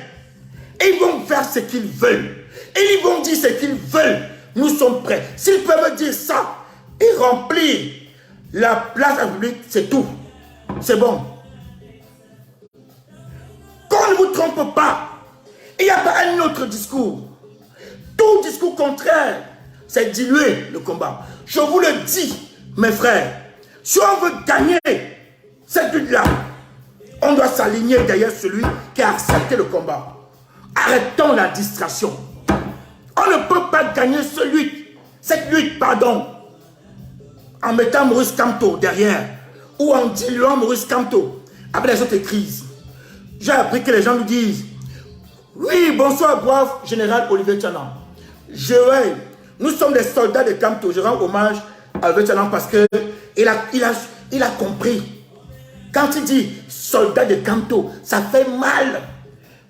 Et ils vont faire ce qu'ils veulent. Et ils vont dire ce qu'ils veulent. Nous sommes prêts. S'ils peuvent dire ça et remplir la place publique, c'est tout. C'est bon. Qu'on ne vous trompe pas. Il n'y a pas un autre discours. Tout discours contraire, c'est diluer le combat. Je vous le dis, mes frères. Si on veut gagner cette lutte-là, on doit s'aligner derrière celui qui a accepté le combat. Arrêtons la distraction. On ne peut pas gagner cette lutte, en mettant Maurice Kamto derrière ou en diluant Maurice Kamto avec les autres crises. J'ai appris que les gens nous disent, oui, bonsoir, brave général Olivier Tchanan. Nous sommes des soldats de Kamto. Je rends hommage à Olivier Tchanan parce qu'il a compris. Quand il dit soldats de Kamto, ça fait mal.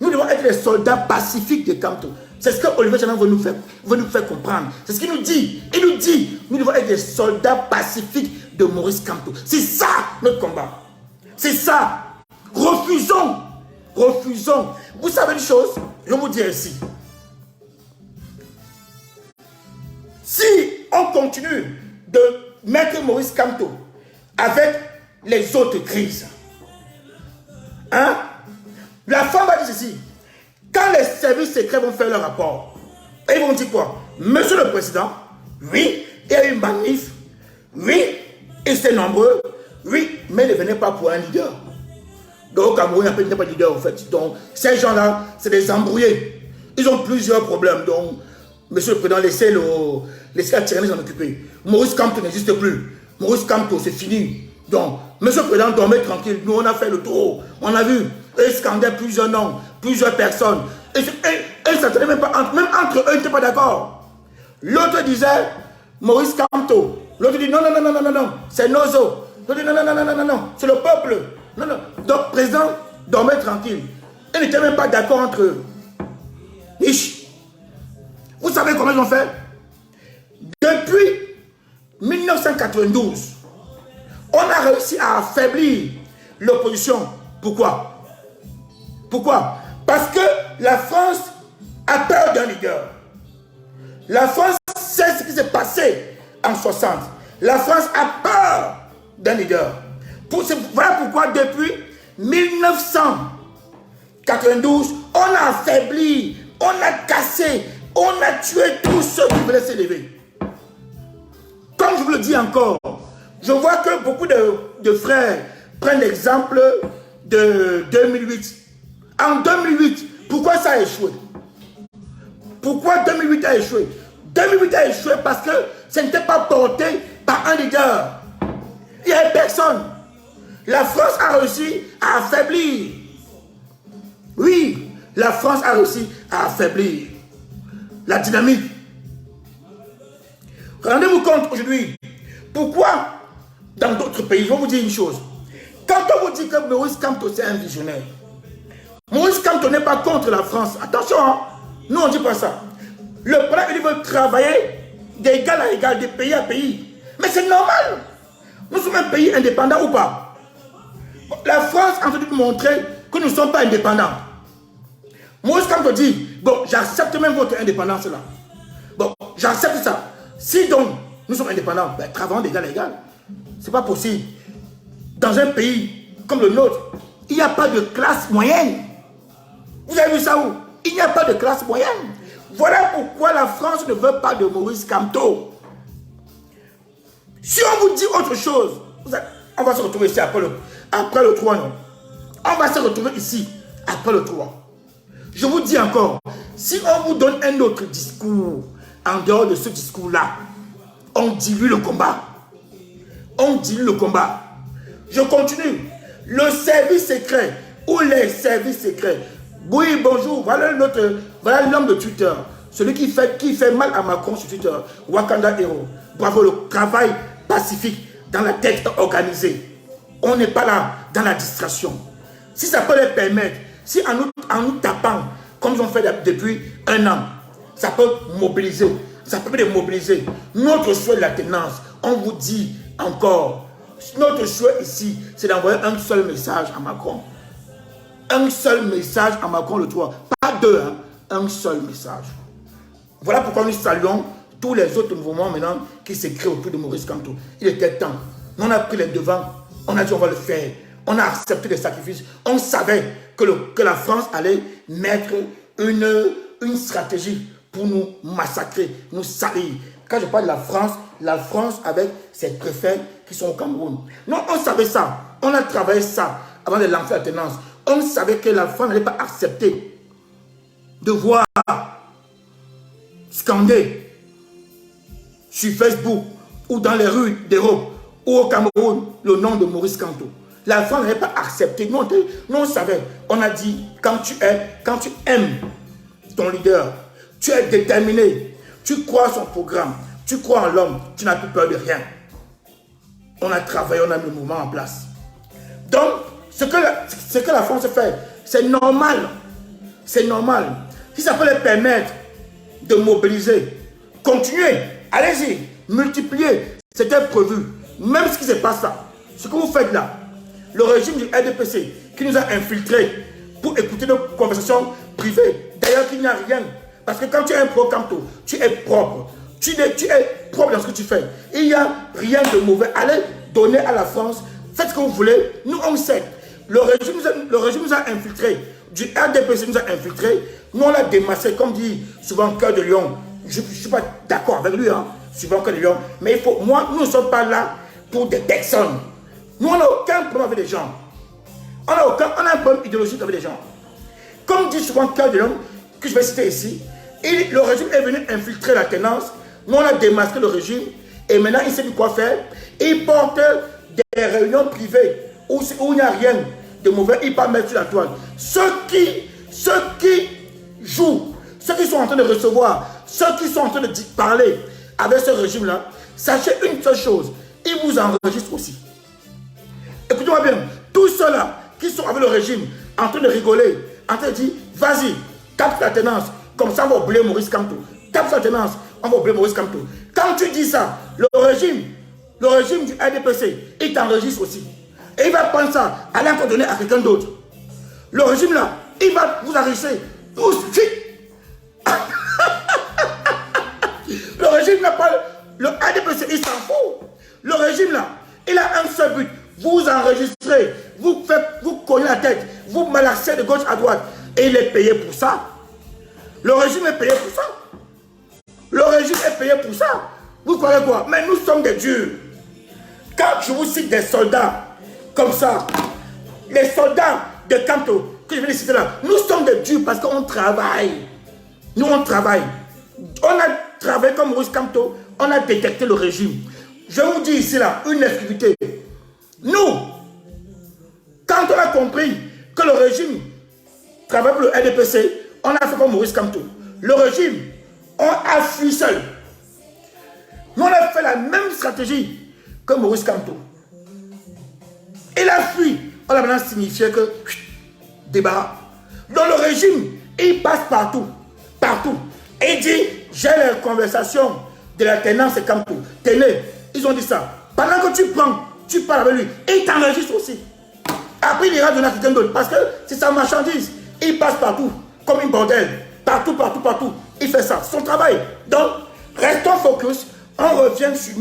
Nous devons être les soldats pacifiques de Kamto. C'est ce que Olivier Tchanan veut nous faire comprendre. C'est ce qu'il nous dit. Il nous dit, nous devons être des soldats pacifiques de Maurice Kamto. C'est ça notre combat. C'est ça. Refusons. Refusons. Vous savez une chose, je vais vous dire ici. Si on continue de mettre Maurice Kamto avec les autres crises, hein, la femme va dire ceci. Quand les services secrets vont faire leur rapport, ils vont dire quoi? Monsieur le Président, oui, il y a eu une manif, oui, ils sont nombreux, oui, mais ne venez pas pour un leader. Donc au Cameroun, il n'y a pas de leader en fait. Donc ces gens-là, c'est des embrouillés. Ils ont plusieurs problèmes. Donc Monsieur le Président, laissez la tyrannie s'en occuper. Maurice Kamto n'existe plus. Maurice Kamto, c'est fini. Donc, Monsieur le Président, dormez tranquille. Nous, on a fait le tour. On a vu. Ils scandaient plusieurs noms, plusieurs personnes. Et ils ne s'entendaient même pas. Même entre eux, ils n'étaient pas d'accord. L'autre disait Maurice Kamto. L'autre dit non, non, non, non, non, non, non. C'est Nozo. L'autre dit non, non, non, non, non, non, non. C'est le peuple. Non, non. Donc, Président, dormez tranquille. Ils n'étaient même pas d'accord entre eux. Niche. Vous savez comment ils ont fait? Depuis 1992, on a réussi à affaiblir l'opposition. Pourquoi? Pourquoi? Parce que la France a peur d'un leader. La France sait ce qui s'est passé en 60. La France a peur d'un leader. Voilà pourquoi depuis 1992, on a affaibli, on a cassé, on a tué tous ceux qui voulaient s'élever. Comme je vous le dis encore, je vois que beaucoup de frères prennent l'exemple de 2008. En 2008, pourquoi ça a échoué? Pourquoi 2008 a échoué? 2008 a échoué parce que ce n'était pas porté par un leader. Il n'y avait personne. La France a réussi à affaiblir. Oui, la France a réussi à affaiblir la dynamique. Rendez-vous compte aujourd'hui, pourquoi dans d'autres pays, je vais vous dire une chose. Quand on vous dit que Maurice Kamto c'est un visionnaire, Maurice Kamto n'est pas contre la France. Attention, hein? Nous on ne dit pas ça. Le problème, il veut travailler d'égal à égal, de pays à pays. Mais c'est normal. Nous sommes un pays indépendant ou pas? La France a entendu montrer que nous ne sommes pas indépendants. Maurice Kamto dit, bon, j'accepte même votre indépendance là. Bon, j'accepte ça. Si donc nous sommes indépendants, ben, travaillons d'égal à égal. Ce n'est pas possible. Dans un pays comme le nôtre, il n'y a pas de classe moyenne. Vous avez vu ça où? Il n'y a pas de classe moyenne. Voilà pourquoi la France ne veut pas de Maurice Kamto. Si on vous dit autre chose, on va se retrouver ici après le 3, non? On va se retrouver ici après le 3. Je vous dis encore, si on vous donne un autre discours, en dehors de ce discours-là, on dilue le combat. On dilue le combat. Je continue. Le service secret ou les services secrets. Oui, bonjour. Voilà l'homme de Twitter. Celui qui fait mal à Macron sur Twitter. Wakanda Hero. Bravo, le travail pacifique dans la tête organisée. On n'est pas là dans la distraction. Si ça peut les permettre, si en nous tapant, comme ils ont fait depuis un an, ça peut mobiliser. Ça peut les mobiliser. Notre souhait de la tenance, on vous dit encore, notre souhait ici, c'est d'envoyer un seul message à Macron. Un seul message à Macron le 3. Pas deux, hein, un seul message. Voilà pourquoi nous saluons tous les autres mouvements maintenant qui s'écrivent autour de Maurice Kamto. Il était temps. On a pris les devants. On a dit on va le faire. On a accepté les sacrifices. On savait que la France allait mettre une stratégie pour nous massacrer, nous salir. Quand je parle de la France avec ses préfets qui sont au Cameroun. Non, on savait ça. On a travaillé ça avant de lancer la tenance. On savait que la France n'allait pas accepter de voir scander sur Facebook ou dans les rues d'Europe ou au Cameroun le nom de Maurice Kamto. La France n'allait pas accepter. Nous, on savait. On a dit, quand tu aimes ton leader, tu es déterminé, tu crois à son programme, tu crois en l'homme, tu n'as plus peur de rien. On a travaillé, on a mis le mouvement en place. Donc, ce que la France fait, c'est normal. C'est normal. Si ça peut les permettre de mobiliser, continuez, allez-y, multipliez. C'était prévu. Même ce qui se passe là, ce que vous faites là, le régime du RDPC qui nous a infiltrés pour écouter nos conversations privées. D'ailleurs, qu'il n'y a rien. Parce que quand tu es un pro-Kamto, tu es propre. Tu es propre dans ce que tu fais. Il n'y a rien de mauvais. Allez donner à la France. Faites ce que vous voulez. Nous, on sait. Le régime nous a infiltrés. Du RDPC nous a infiltrés. Nous, on l'a démassé. Comme dit souvent Cœur de Lion. Je ne suis pas d'accord avec lui. Hein, souvent Cœur de Lion. Mais nous ne sommes pas là pour des personnes. Nous, on n'a aucun problème avec les gens. On a un problème idéologique avec les gens. Comme dit souvent Cœur de Lion, que je vais citer ici, Le régime est venu infiltrer la tenance. Nous, on a démasqué le régime. Et maintenant, il sait plus quoi faire. Il porte des réunions privées où il n'y a rien de mauvais. Il part mettre sur la toile. Ceux qui jouent, ceux qui sont en train de recevoir, ceux qui sont en train de parler avec ce régime-là, sachez une seule chose. Ils vous enregistrent aussi. Écoutez-moi bien. Tous ceux-là qui sont avec le régime, en train de rigoler, en train de dire, vas-y, tape la tenance. Comme ça, on va oublier Maurice Kamto. Tape sa tenance, on va oublier Maurice Kamto. Quand tu dis ça, le régime du RDPC, il t'enregistre aussi. Et il va prendre ça, aller encore donner à quelqu'un d'autre. Le régime là, il va vous enregistrer tout de suite. Le régime n'a pas... Le RDPC, il s'en fout. Le régime là, il a un seul but. Vous enregistrez, vous cognez la tête, vous malaxez de gauche à droite. Et il est payé pour ça. Le régime est payé pour ça. Le régime est payé pour ça. Vous croyez quoi? Mais nous sommes des durs. Quand je vous cite des soldats comme ça, les soldats de Kamto, que je viens de citer là, nous sommes des durs parce qu'on travaille. Nous, on travaille. On a travaillé comme Maurice Kamto, on a détecté le régime. Je vous dis ici là, une exclusivité. Nous, quand on a compris que le régime travaille pour le RDPC, on a fait comme Maurice Kamto. Le régime, on a fui seul. Nous, on a fait la même stratégie que Maurice Kamto. Il a fui. On a maintenant signifié que débarras. Dans le régime, il passe partout. Partout. Et il dit, j'ai les conversations de la tenance Kamto. Tenez, ils ont dit ça. Pendant que tu prends, tu parles avec lui. Il t'enregistre aussi. Après, il ira donner à quelqu'un d'autre. Parce que c'est sa marchandise. Il passe partout. Comme une bordel. Partout, partout, partout. Il fait ça. Son travail. Donc, restons focus. On revient sur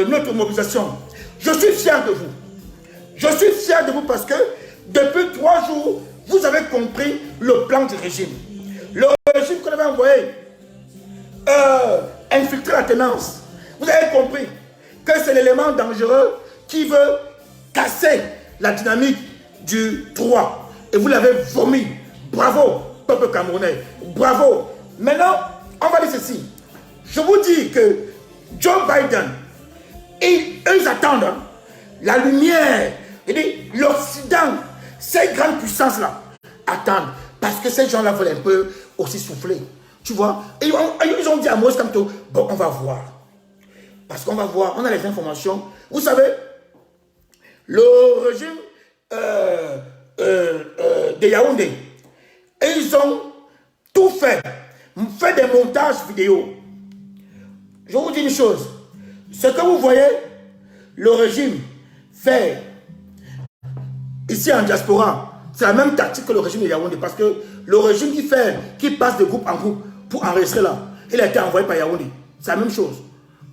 notre mobilisation. Je suis fier de vous. Je suis fier de vous parce que depuis 3 jours, vous avez compris le plan du régime. Le régime qu'on avait envoyé infiltrer la tenance. Vous avez compris que c'est l'élément dangereux qui veut casser la dynamique du droit. Et vous l'avez vomi. Bravo, peuple camerounais. Bravo. Maintenant, on va dire ceci. Je vous dis que Joe Biden, ils attendent la lumière. L'Occident, ces grandes puissances-là, attendent. Parce que ces gens-là veulent un peu aussi souffler. Tu vois? Et ils ont dit à Maurice Kamto, bon, on va voir. Parce qu'on va voir, on a les informations. Vous savez, le régime de Yaoundé, ils ont tout fait des montages vidéo. Je vous dis une chose, ce que vous voyez, le régime fait ici en diaspora, c'est la même tactique que le régime de Yaoundé, parce que le régime qui passe de groupe en groupe pour enregistrer là, il a été envoyé par Yaoundé. C'est la même chose.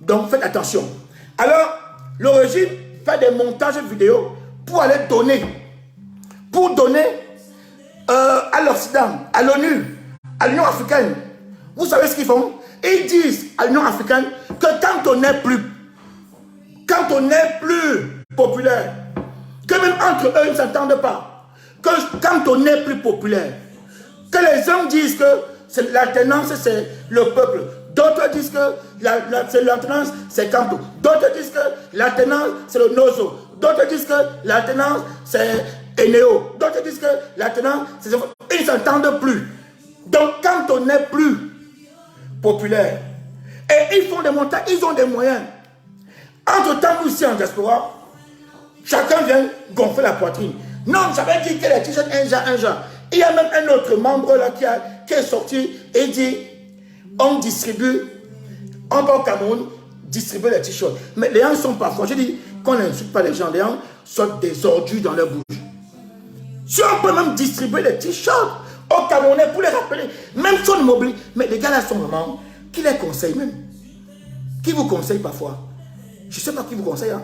Donc faites attention. Alors, le régime fait des montages vidéo pour aller donner, à l'Occident, à l'ONU, à l'Union africaine. Vous savez ce qu'ils font? Ils disent à l'Union africaine que quand on n'est plus populaire, que même entre eux ils ne s'entendent pas, que quand on n'est plus populaire, que les hommes disent que la tenance c'est le peuple, d'autres disent que la tenance c'est Kamto, d'autres disent que la tenance c'est le Nozo, d'autres disent que la tenance c'est Eneo, d'autres disent que la tenance c'est... Ils ne s'entendent plus. Donc quand on n'est plus populaire, et ils font des montages, ils ont des moyens. Entre-temps, nous ici en diaspora, chacun vient gonfler la poitrine. Non, j'avais dit que les t-shirts un genre. Il y a même un autre membre là qui est sorti et dit, on va au Cameroun distribuer les t-shirts. Mais les gens sont parfois, je dis qu'on n'insulte pas les gens, les gens sortent des ordures dans leur bouche. Si on peut même distribuer les t-shirts aux Camerounais pour les rappeler, même si on immobilier, mais les gars là sont vraiment, qui les conseillent même? Qui vous conseille parfois? Je ne sais pas qui vous conseille. Hein?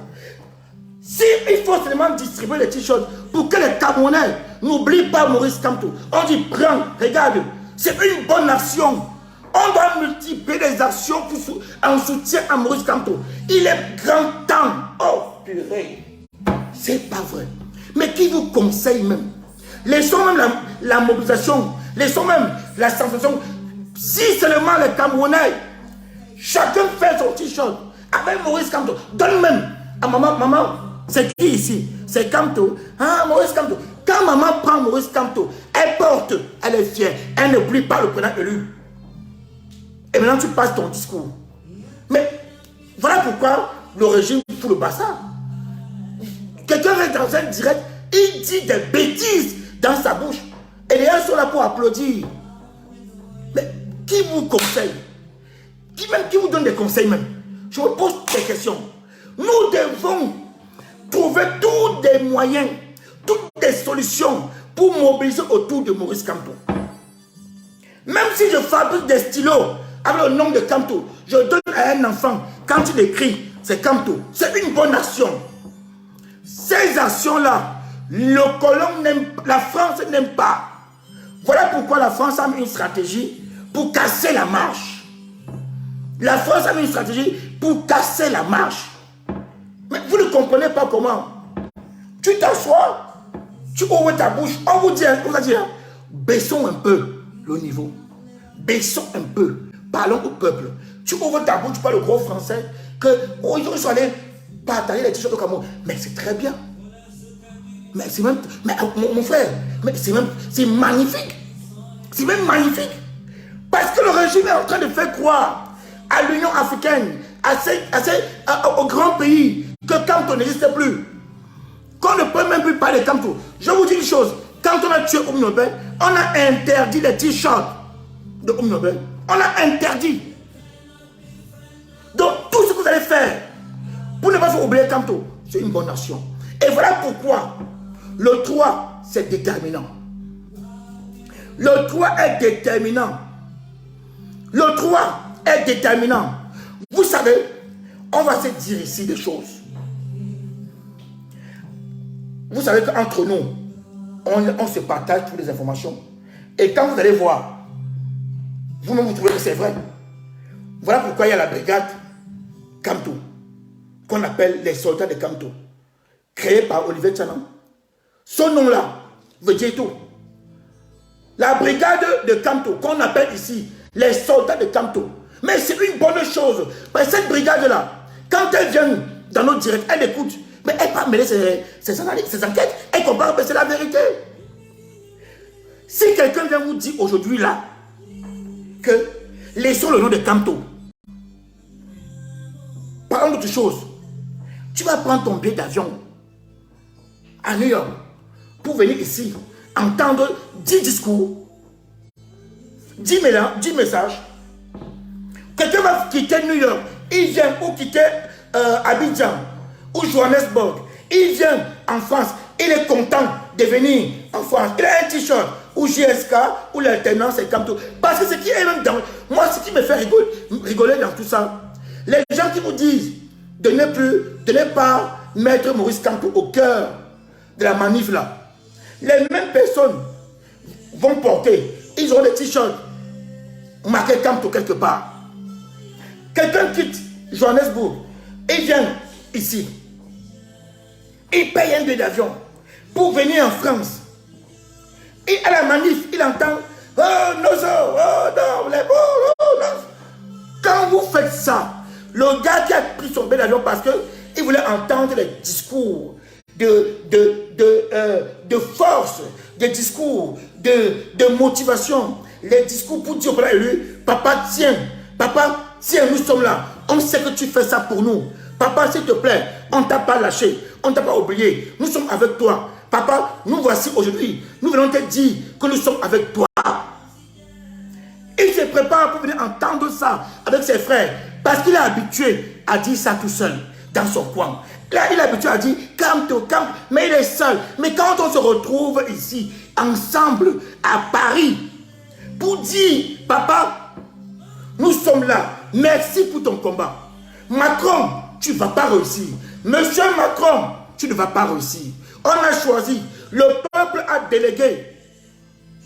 Si il faut seulement distribuer les t-shirts pour que les Camerounais n'oublient pas Maurice Kamto, on dit prends, regarde, c'est une bonne action. On doit multiplier les actions en soutien à Maurice Kamto. Il est grand temps. Oh purée, c'est pas vrai. Mais qui vous conseille même? Laissons même la mobilisation Laissons même la sensation. Si seulement les Camerounais, chacun fait son t-shirt avec Maurice Kamto, donne même à maman, maman, c'est qui ici? C'est Kamto. Ah, Maurice Kamto. Quand maman prend Maurice Kamto, elle porte, elle est fière, elle n'oublie pas le prénom élu. Et maintenant tu passes ton discours. Mais voilà pourquoi le régime fout le bassin. Quelqu'un reste dans un direct, il dit des bêtises dans sa bouche. Et les gens sont là pour applaudir. Mais qui vous conseille? Qui vous donne des conseils même? Je me pose des questions. Nous devons trouver tous des moyens, toutes des solutions pour mobiliser autour de Maurice Kamto. Même si je fabrique des stylos avec le nom de Kamto, je donne à un enfant, quand il écrit, c'est Kamto. C'est une bonne action. Ces actions-là, le colon n'aime, la France n'aime pas. Voilà pourquoi la France a mis une stratégie pour casser la marche. La France a mis une stratégie pour casser la marche. Mais vous ne comprenez pas comment. Tu t'assois, tu ouvres ta bouche, on vous dit, baissons un peu le niveau. Baissons un peu. Parlons au peuple. Tu ouvres ta bouche, tu parles le gros français, que ils sont allés partager les t-shirts au Cameroun. Mais c'est très bien. Mais c'est même, mais mon frère, mais c'est magnifique. C'est même magnifique. Parce que le régime est en train de faire croire à l'Union africaine, aux grands pays, que Kamto n'existe plus. Qu'on ne peut même plus parler de Kamto. Je vous dis une chose, quand on a tué Oum Nobel, on a interdit les t-shirts de Oum Nobel. On a interdit. Donc tout ce que vous allez faire pour ne pas faire oublier Kamto, c'est une bonne action. Et voilà pourquoi le 3, c'est déterminant. Le 3 est déterminant. Le 3 est déterminant. Vous savez, on va se dire ici des choses. Vous savez qu'entre nous, on se partage toutes les informations. Et quand vous allez voir, vous-même vous trouvez que c'est vrai. Voilà pourquoi il y a la brigade Kamto, qu'on appelle les soldats de Kamto, créée par Olivier Tchanan. Ce nom-là veut dire tout. La brigade de Kamto, qu'on appelle ici les soldats de Kamto. Mais c'est une bonne chose. Parce que cette brigade-là, quand elle vient dans notre direct, elle écoute. Mais elle ne peut pas mêler ses analyses, ses enquêtes. Elle comprend que c'est la vérité. Si quelqu'un vient vous dire aujourd'hui là, que laissons le nom de Kamto, parlons d'autre chose. Tu vas prendre ton billet d'avion à New York pour venir ici entendre 10 discours, 10 messages. Quelqu'un va quitter New York, il vient ou quitter Abidjan ou Johannesburg, il vient en France, il est content de venir en France, il a un t-shirt ou GSK ou l'alternance et Kamto. Parce que ce qui est même dans moi, ce qui me fait rigoler dans tout ça, les gens qui vous disent de ne pas mettre Maurice Kamto au cœur de la manif là, les mêmes personnes vont porter, ils auront des t-shirts marqués Kamto quelque part. Quelqu'un quitte Johannesburg, il vient ici, il paye un billet d'avion pour venir en France. Et à la manif, il entend « Oh, Nozo, oh non, les beaux, oh non ». Quand vous faites ça, le gars qui a pris son billet d'avion parce qu'il voulait entendre les discours de force, des discours de motivation, les discours pour dire au élu, papa tiens, nous sommes là, on sait que tu fais ça pour nous. Papa, s'il te plaît, on ne t'a pas lâché, on ne t'a pas oublié, nous sommes avec toi. Papa, nous voici aujourd'hui, nous venons te dire que nous sommes avec toi. Il se prépare pour venir entendre ça avec ses frères, parce qu'il est habitué à dire ça tout seul, dans son coin. Là, il est habitué à dire, Kamto, mais il est seul. Mais quand on se retrouve ici, ensemble, à Paris, pour dire, papa, nous sommes là, merci pour ton combat. Macron, tu ne vas pas réussir. Monsieur Macron, tu ne vas pas réussir. On a choisi, le peuple a délégué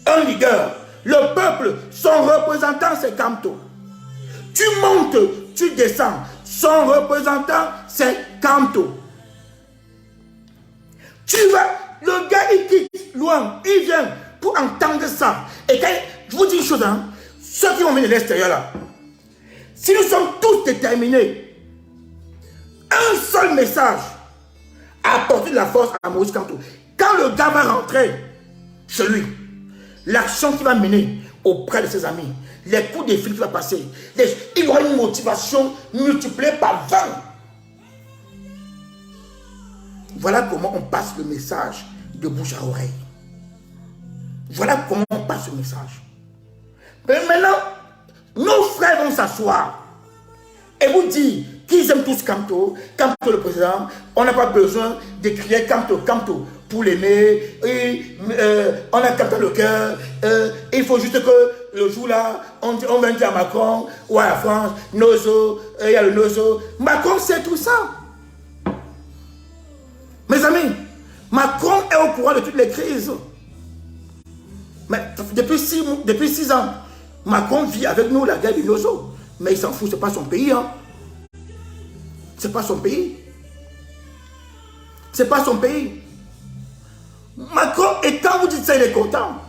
un leader. Le peuple, son représentant, c'est Kamto. Tu montes, tu descends. Son représentant, c'est Kamto. Tu vas, le gars, il quitte loin, il vient pour entendre ça. Et quand, je vous dis une chose, hein, ceux qui vont venir de l'extérieur là, si nous sommes tous déterminés, un seul message à apporter de la force à Maurice Kamto. Quand le gars va rentrer chez lui, l'action qu'il va mener auprès de ses amis, les coups de fil qu'il va passer, il aura une motivation multipliée par 20. Voilà comment on passe le message de bouche à oreille. Voilà comment on passe le message. Mais maintenant, nos frères vont s'asseoir et vous dire qu'ils aiment tous Kamto, Kamto le président. On n'a pas besoin de crier Kamto, Kamto pour l'aimer. On a Kamto le cœur. Il faut juste que le jour là, on va dire à Macron ou à la France, Nozo, il y a le Nozo. Macron sait tout ça. Mes amis, Macron est au courant de toutes les crises. Mais depuis 6 ans, Macron vit avec nous la guerre du Nozo. Mais il s'en fout, ce n'est pas son pays. Hein. Ce n'est pas son pays. Ce n'est pas son pays. Macron, et quand vous dites ça, il est content.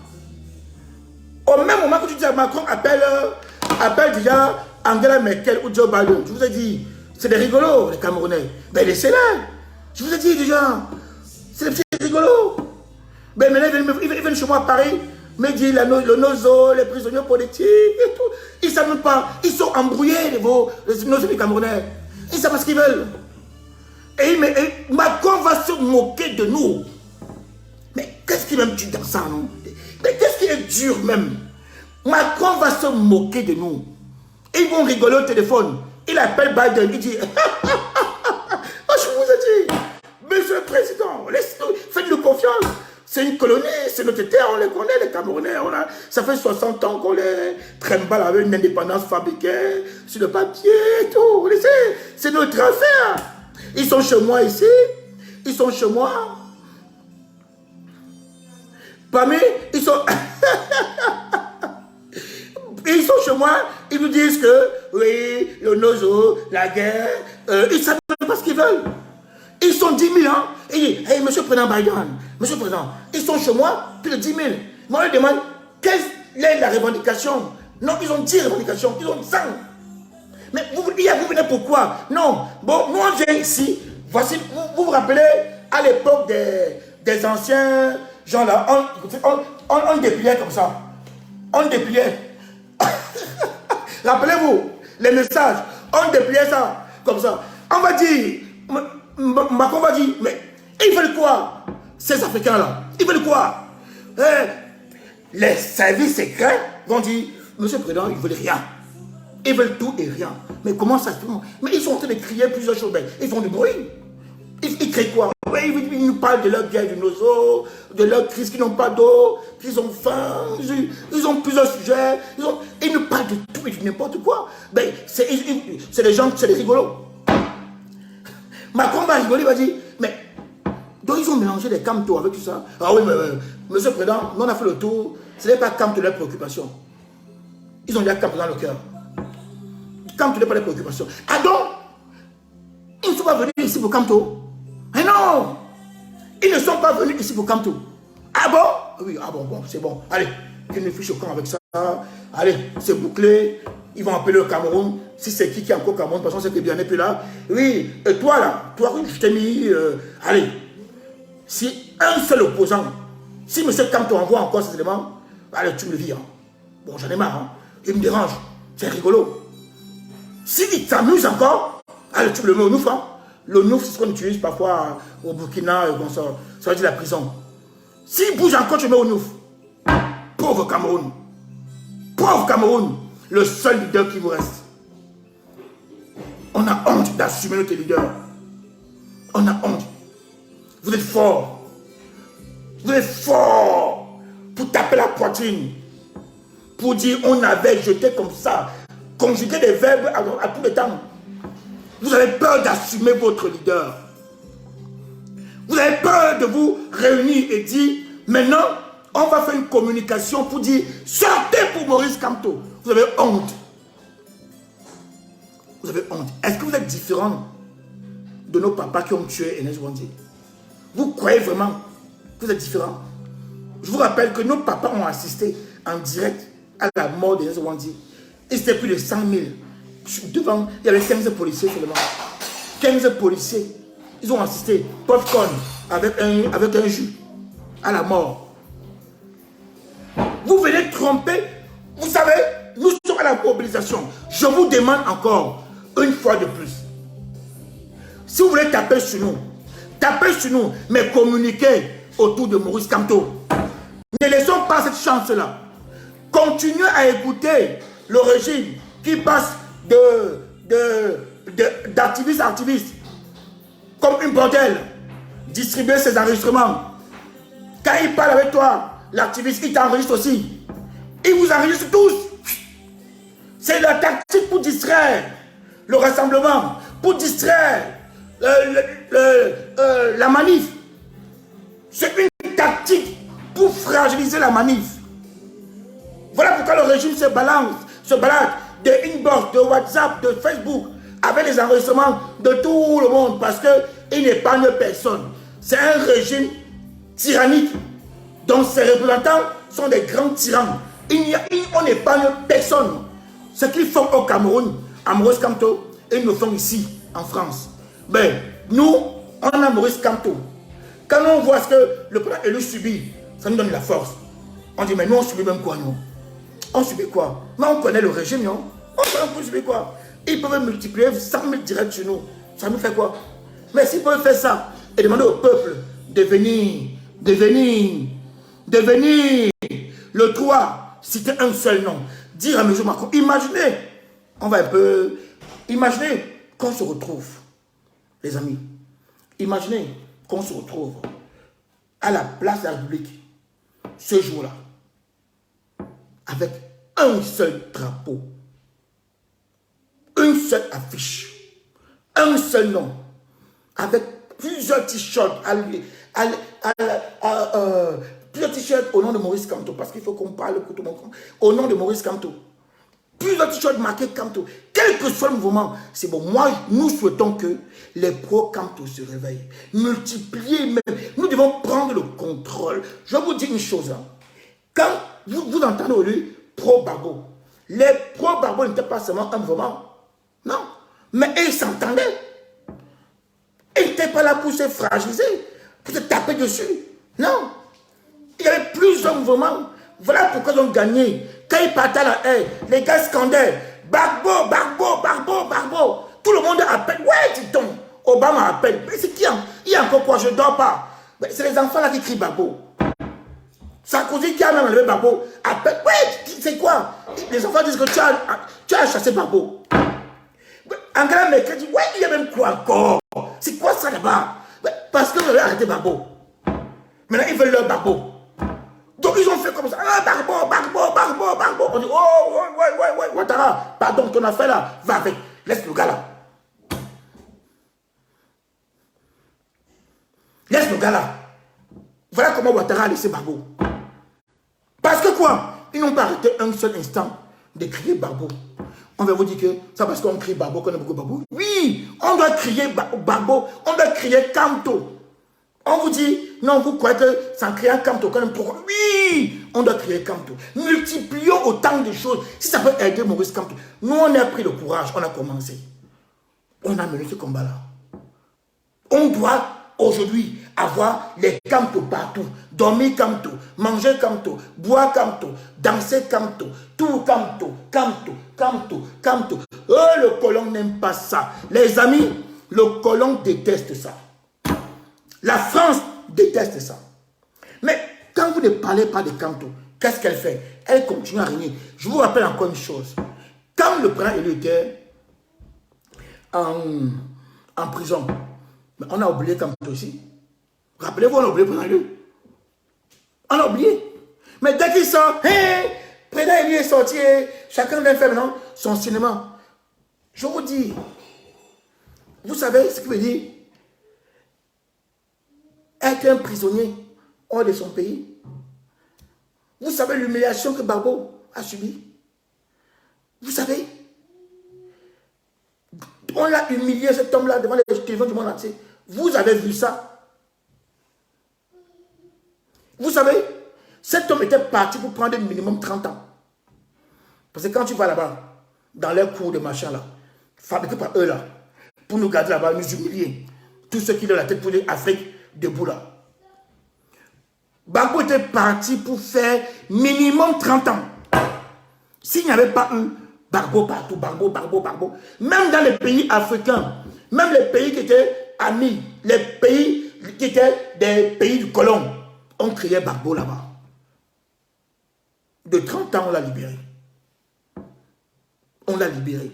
Au même moment que tu dis à Macron, appelle déjà Angela Merkel ou Joe Biden. Je vous ai dit, c'est des rigolos, les Camerounais. Ben laissez-les. Je vous ai dit déjà, c'est des petits rigolos. Ben maintenant, ils viennent chez moi à Paris, me disent le Nozo, les prisonniers politiques et tout. Ils ne savent même pas, ils sont embrouillés, les Nozo des Camerounais. Ils savent pas ce qu'ils veulent. Et Macron va se moquer de nous. Mais qu'est-ce qui m'aime-tu dans ça, non? Mais qu'est-ce qui est dur même? Macron va se moquer de nous. Ils vont rigoler au téléphone. Il appelle Biden, il dit... je vous ai dit, Monsieur le Président, faites-nous confiance. C'est une colonie, c'est notre terre, on les connaît, les Camerounais. Ça fait 60 ans qu'on les trimballe avec une indépendance fabriquée sur le papier et tout. Vous laissez, c'est notre affaire. Ils sont chez moi ici, ils sont chez moi. Parmi, ils sont... ils sont chez moi, ils nous disent que, oui, le Nozo, la guerre, ils ne savent pas ce qu'ils veulent. Ils sont 10 000, hein. Et ils disent, hey, Monsieur le Président Biden, Monsieur le Président, ils sont chez moi, plus de 10 000. Moi, je demande, quelle est la revendication? Non, ils ont 10 revendications, ils ont 100. Mais vous venez pourquoi? Non, bon, nous on vient ici, voici, vous vous rappelez, à l'époque des anciens gens là, on dépliait comme ça. On dépliait. Rappelez-vous, les messages, on dépliait ça, comme ça. On va dire, Macron va dire, mais ils veulent quoi? Ces Africains-là, ils veulent quoi? Les services secrets vont dire, Monsieur le Président, ils veulent rien. Ils veulent tout et rien. Mais comment ça se fait? Mais ils sont en train de crier plusieurs choses. Ils font du bruit. Ils crient quoi? Ils nous parlent de leur guerre du Nozo, de leur crise, qu'ils n'ont pas d'eau, qu'ils ont faim, ils ont plusieurs sujets. Ils nous parlent de tout et de n'importe quoi. C'est des gens, c'est des rigolos. Macron va rigoler, il va dire, mais donc ils ont mélangé les Kamto avec tout ça. Ah oui, mais Monsieur le Président, nous on a fait le tour, ce n'est pas Kamto leur préoccupation. Ils ont déjà Kamto dans le cœur. Kamto n'est pas les préoccupations. Ah donc, ils ne sont pas venus ici pour Kamto. Mais non, ils ne sont pas venus ici pour Kamto. Ah bon? Oui, ah bon, c'est bon. Allez, qu'ils ne fichent au camp avec ça. Allez, c'est bouclé. Ils vont appeler le Cameroun. Si c'est qui est encore au Cameroun, de toute façon, c'est que bien n'est plus là. Oui, et toi là, toi, je t'ai mis. Allez, si un seul opposant, si M. Kamto envoie encore ces éléments, allez, tu me le vires. Bon, j'en ai marre. Hein. Il me dérange. C'est rigolo. S'il t'amuse encore, allez, tu me le mets au Nouf. Hein. Le Nouf, c'est ce qu'on utilise parfois au Burkina, ça veut dire la prison. S'il bouge encore, tu le mets au Nouf. Pauvre Cameroun. Pauvre Cameroun. Le seul leader qui vous reste. On a honte d'assumer notre leader. On a honte. Vous êtes forts. Vous êtes forts pour taper la poitrine. Pour dire on avait jeté comme ça. Conjuguer des verbes à tout le temps. Vous avez peur d'assumer votre leader. Vous avez peur de vous réunir et dire maintenant on va faire une communication pour dire sortez pour Maurice Kamto. Vous avez honte. Vous avez honte. Est-ce que vous êtes différent de nos papas qui ont tué Enes Bondi? Vous croyez vraiment que vous êtes différent? Je vous rappelle que nos papas ont assisté en direct à la mort de Wandi. Et c'était plus de 100 000. Devant, il y avait 15 policiers seulement. 15 policiers. Ils ont assisté popcorn avec un jus à la mort. Vous venez tromper. Vous savez, nous sommes à la mobilisation. Je vous demande encore, une fois de plus. Si vous voulez taper sur nous, mais communiquez autour de Maurice Kamto. Ne laissons pas cette chance-là. Continuez à écouter le régime qui passe d'activiste à activiste, comme une bordelle, distribuer ses enregistrements. Quand il parle avec toi, l'activiste, il t'enregistre aussi. Il vous enregistre tous. C'est la tactique pour distraire le rassemblement, pour distraire la manif. C'est une tactique pour fragiliser la manif. Voilà pourquoi le régime se balade de inbox, de WhatsApp, de Facebook, avec les enregistrements de tout le monde, parce qu'il n'épargne personne. C'est un régime tyrannique, dont ses représentants sont des grands tyrans. On n'épargne personne. Ce qu'ils font au Cameroun, à Maurice Kamto, ils le font ici, en France. Mais nous, on a Maurice Kamto. Quand on voit ce que le président élu subit, ça nous donne la force. On dit, mais nous, on subit même quoi, nous? On subit quoi? Mais on connaît le régime, non? On subit quoi? Ils peuvent multiplier 100 000 directs sur nous. Ça nous fait quoi? Mais s'ils peuvent faire ça et demander au peuple de venir le 3, citer un seul nom, dire à M. Macron, imaginez, on va un peu, imaginez qu'on se retrouve, les amis, imaginez qu'on se retrouve à la place de la République, ce jour-là, avec un seul drapeau, une seule affiche, un seul nom, avec plusieurs t-shirts plusieurs t-shirts au nom de Maurice Kamto, parce qu'il faut qu'on parle au nom de Maurice Kamto. Plusieurs t-shirts marqués Kamto. Quel que soit le mouvement, c'est bon. Moi, nous souhaitons que les pro-Kamto se réveillent. Multiplier même. Nous devons prendre le contrôle. Je vous dis une chose. Hein. Quand vous entendez aujourd'hui pro-Babo, les pro-Babo n'étaient pas seulement un mouvement. Non. Mais ils s'entendaient. Ils n'étaient pas là pour se fragiliser, pour se taper dessus. Non. Il y avait plusieurs mouvements. Voilà pourquoi ils ont gagné. Quand ils partaient à la haie, les gars scandaient Gbagbo, Gbagbo, Gbagbo, Gbagbo. Tout le monde appelle. Ouais, dis-donc. Obama appelle. Mais c'est qui? Il y a encore quoi? Je ne dors pas. C'est les enfants là qui crient Gbagbo. Sarkozy qui a même enlevé Gbagbo appelle. Ouais, c'est quoi? Les enfants disent que tu as chassé Gbagbo. Angela Merkel dit, ouais, il y a même quoi encore? C'est quoi ça là-bas? Parce que vous avez arrêté Gbagbo. Maintenant, ils veulent leur Gbagbo. Donc, ils ont fait comme ça. Ah, Gbagbo, Gbagbo, Gbagbo, Gbagbo. On dit, oh, ouais, Ouattara, pardon, ton affaire là, va avec. Laisse le gars là. Laisse le gars là. Voilà comment Ouattara a laissé Gbagbo. Parce que quoi? Ils n'ont pas arrêté un seul instant de crier Gbagbo. On va vous dire que ça parce qu'on crie Gbagbo, qu'on a beaucoup Gbagbo. Oui, on doit crier Gbagbo, on doit crier Kamto. On vous dit, non, vous croyez que c'est en criant Kamto qu'on aime trop. Oui, on doit crier Kamto. Multiplions autant de choses. Si ça peut aider Maurice Kamto. Nous, on a pris le courage, on a commencé. On a mené ce combat-là. On doit aujourd'hui avoir les Kamto partout. Dormir Kamto, manger Kamto, boire Kamto, danser Kamto, tout Kamto, Kamto, Kamto, Kamto. Oh, le colon n'aime pas ça. Les amis, le colon déteste ça. La France déteste ça. Mais quand vous ne parlez pas de Kamto, qu'est-ce qu'elle fait? Elle continue à régner. Je vous rappelle encore une chose. Quand le président élu était en prison, on a oublié Kamto aussi. Rappelez-vous, on a oublié le président élu. On a oublié. Mais dès qu'il sort, hey, le président élu est sorti, chacun vient faire maintenant son cinéma. Je vous dis, vous savez ce que veut dire être un prisonnier hors de son pays? Vous savez l'humiliation que Gbagbo a subie? Vous savez? On l'a humilié, cet homme-là, devant les télévisions du monde entier. Vous avez vu ça? Vous savez? Cet homme était parti pour prendre minimum 30 ans. Parce que quand tu vas là-bas, dans les cours de machin là, fabriqués par eux là, pour nous garder là-bas, nous humilier, tous ceux qui ont la tête pour l'Afrique debout là. Gbagbo était parti pour faire minimum 30 ans. S'il n'y avait pas eu Gbagbo partout, Gbagbo, même dans les pays africains, même les pays qui étaient amis, les pays qui étaient des pays du colon, on criait Gbagbo là-bas. De 30 ans, on l'a libéré. On l'a libéré.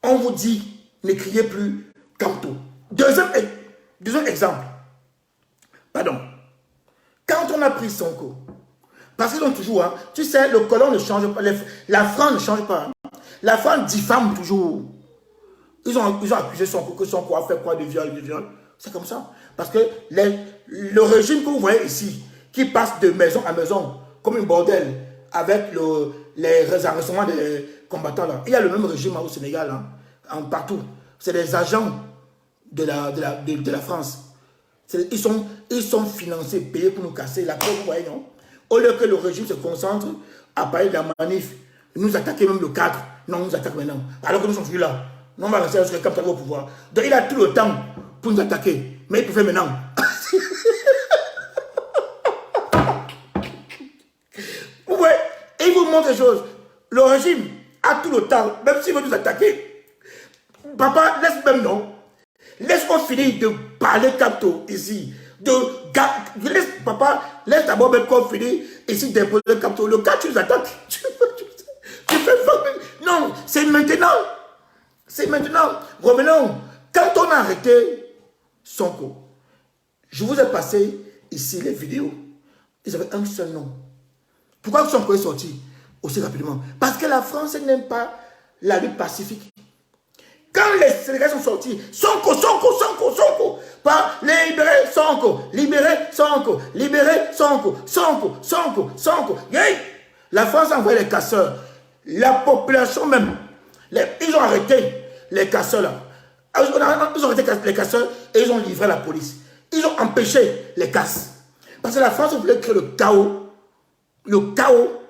On vous dit, ne criez plus Kamto. Deuxième exemple. Pardon. Quand on a pris Sonko, parce qu'ils ont toujours, hein, tu sais, le colon ne change pas, la France ne change pas. Hein. La France diffame toujours. Ils ont accusé Sonko, que Sonko a fait quoi de viol, C'est comme ça. Parce que le régime que vous voyez ici, qui passe de maison à maison, comme une bordel, avec les arrestements des combattants, là. Il y a le même régime au Sénégal, hein, partout. C'est des agents de la France. Ils sont financés, payés pour nous casser. La preuve, vous voyez, non? Au lieu que le régime se concentre à parler de la manif, nous attaquer même le cadre. Non, nous attaque maintenant. Alors que nous sommes plus là. Non, on va rester jusqu'à comme ça au pouvoir. Donc il a tout le temps pour nous attaquer. Mais il peut faire maintenant. Vous voyez? Et il vous montre des choses. Le régime a tout le temps, même s'il veut nous attaquer. Papa, laisse même non. Laisse-moi finir de parler Kamto ici. Papa, laisse d'abord même qu'on finisse ici d'imposer Kamto. Le cas, tu nous attaques. Tu fais fuck. Non, c'est maintenant. C'est maintenant. Revenons. Quand on a arrêté Sonko, je vous ai passé ici les vidéos. Ils avaient un seul nom. Pourquoi Sonko est sorti aussi rapidement? Parce que la France n'aime pas la lutte pacifique. Quand les Sénégalais sont sortis, Sonko, pas libérer Sonko, yeah. La France a envoyé les casseurs. La population même, ils ont arrêté les casseurs là. Ils ont arrêté les casseurs et ils ont livré la police. Ils ont empêché les casses. Parce que la France voulait créer le chaos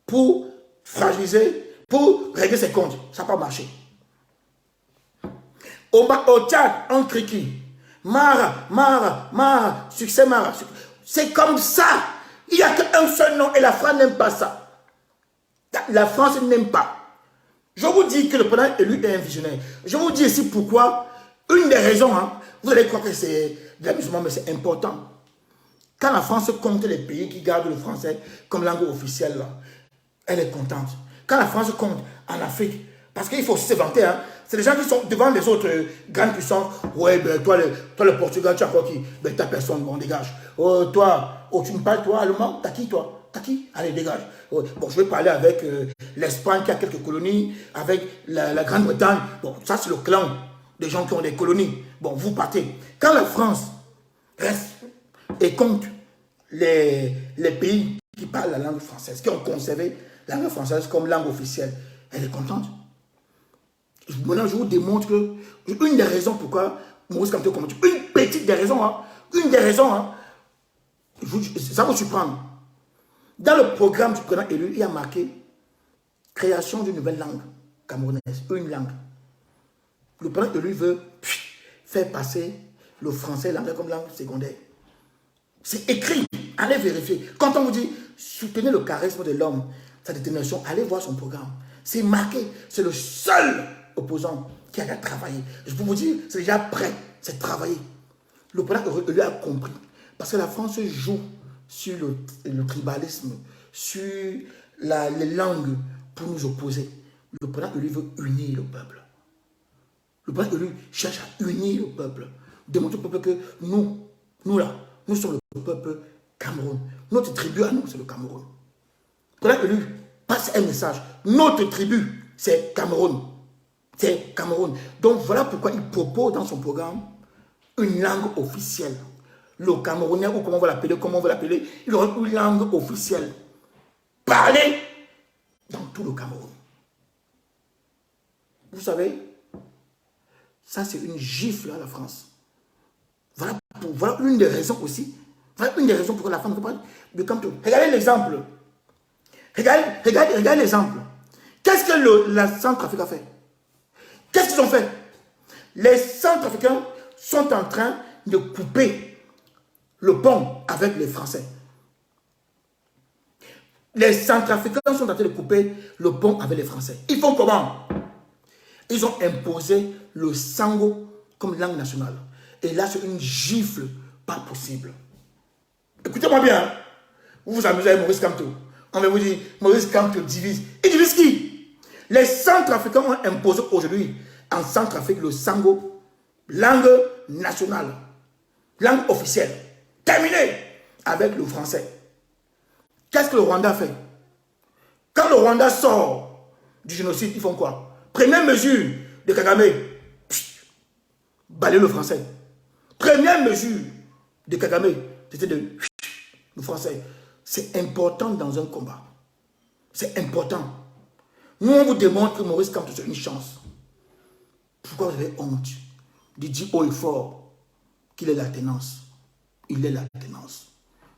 pour fragiliser, pour régler ses comptes. Ça n'a pas marché. Au Tchad, on crie qui? Mara, succès Mara. C'est comme ça. Il n'y a qu'un seul nom et la France n'aime pas ça. La France n'aime pas. Je vous dis que le président élu est un visionnaire. Je vous dis ici pourquoi. Une des raisons, hein, vous allez croire que c'est de l'amusement, mais c'est important. Quand la France compte les pays qui gardent le français comme langue officielle, là, elle est contente. Quand la France compte en Afrique, parce qu'il faut aussi se vanter, hein, c'est les gens qui sont devant les autres grandes puissances. Ouais, ben, toi, le Portugal, tu as quoi qui? Ben, t'as personne, bon, dégage. Oh, toi, tu me parles, toi, allemand, t'as qui, toi? T'as qui? Allez, dégage. Oh, bon, je vais parler avec l'Espagne qui a quelques colonies, avec la Grande-Bretagne. Bon, ça, c'est le clan des gens qui ont des colonies. Bon, vous partez. Quand la France reste et compte les pays qui parlent la langue française, qui ont conservé la langue française comme langue officielle, elle est contente. Maintenant, je vous démontre que une des raisons pourquoi Maurice Kamto commente, une petite des raisons, hein, ça va vous surprendre. Dans le programme du président élu, il y a marqué création d'une nouvelle langue camerounaise, une langue. Le président élu veut faire passer le français et l'anglais comme langue secondaire. C'est écrit, allez vérifier. Quand on vous dit soutenez le charisme de l'homme, sa détermination, allez voir son programme. C'est marqué, c'est le seul opposant qui a travaillé. Je peux vous dire, c'est déjà prêt, c'est travaillé. Le président élu a compris. Parce que la France joue sur le tribalisme, sur les langues pour nous opposer. Le président élu veut unir le peuple. Le président élu cherche à unir le peuple. Démontrer au peuple que nous sommes le peuple Cameroun. Notre tribu à nous, c'est le Cameroun. Le président élu passe un message. Notre tribu, c'est Cameroun. C'est Cameroun. Donc voilà pourquoi il propose dans son programme une langue officielle. Le Camerounais, ou comment on va l'appeler, il aura une langue officielle. Parlée dans tout le Cameroun. Vous savez, ça c'est une gifle à la France. Voilà une des raisons aussi Voilà une des raisons pour la femme ne veut pas de Kamto. Regardez l'exemple. Regardez l'exemple. Qu'est-ce que la Centrafrique a fait? Qu'est-ce qu'ils ont fait? Les Centrafricains sont en train de couper le pont avec les Français. Les Centrafricains sont en train de couper le pont avec les Français. Ils font comment? Ils ont imposé le sango comme langue nationale. Et là, c'est une gifle pas possible. Écoutez-moi bien. Vous vous amusez avec Maurice Kamto. On va vous dire, Maurice Kamto divise. Il divise qui? Les Centrafricains ont imposé aujourd'hui en Centrafrique le sango, langue nationale, langue officielle. Terminé avec le français. Qu'est-ce que le Rwanda fait? Quand le Rwanda sort du génocide, ils font quoi? Première mesure de Kagame, balayer le français. Première mesure de Kagame, c'était de le français. C'est important dans un combat. C'est important. Nous, on vous démontre que Maurice Kamto, c'est une chance. Pourquoi vous avez honte de dire haut et fort qu'il est la tenance? Il est la tenance.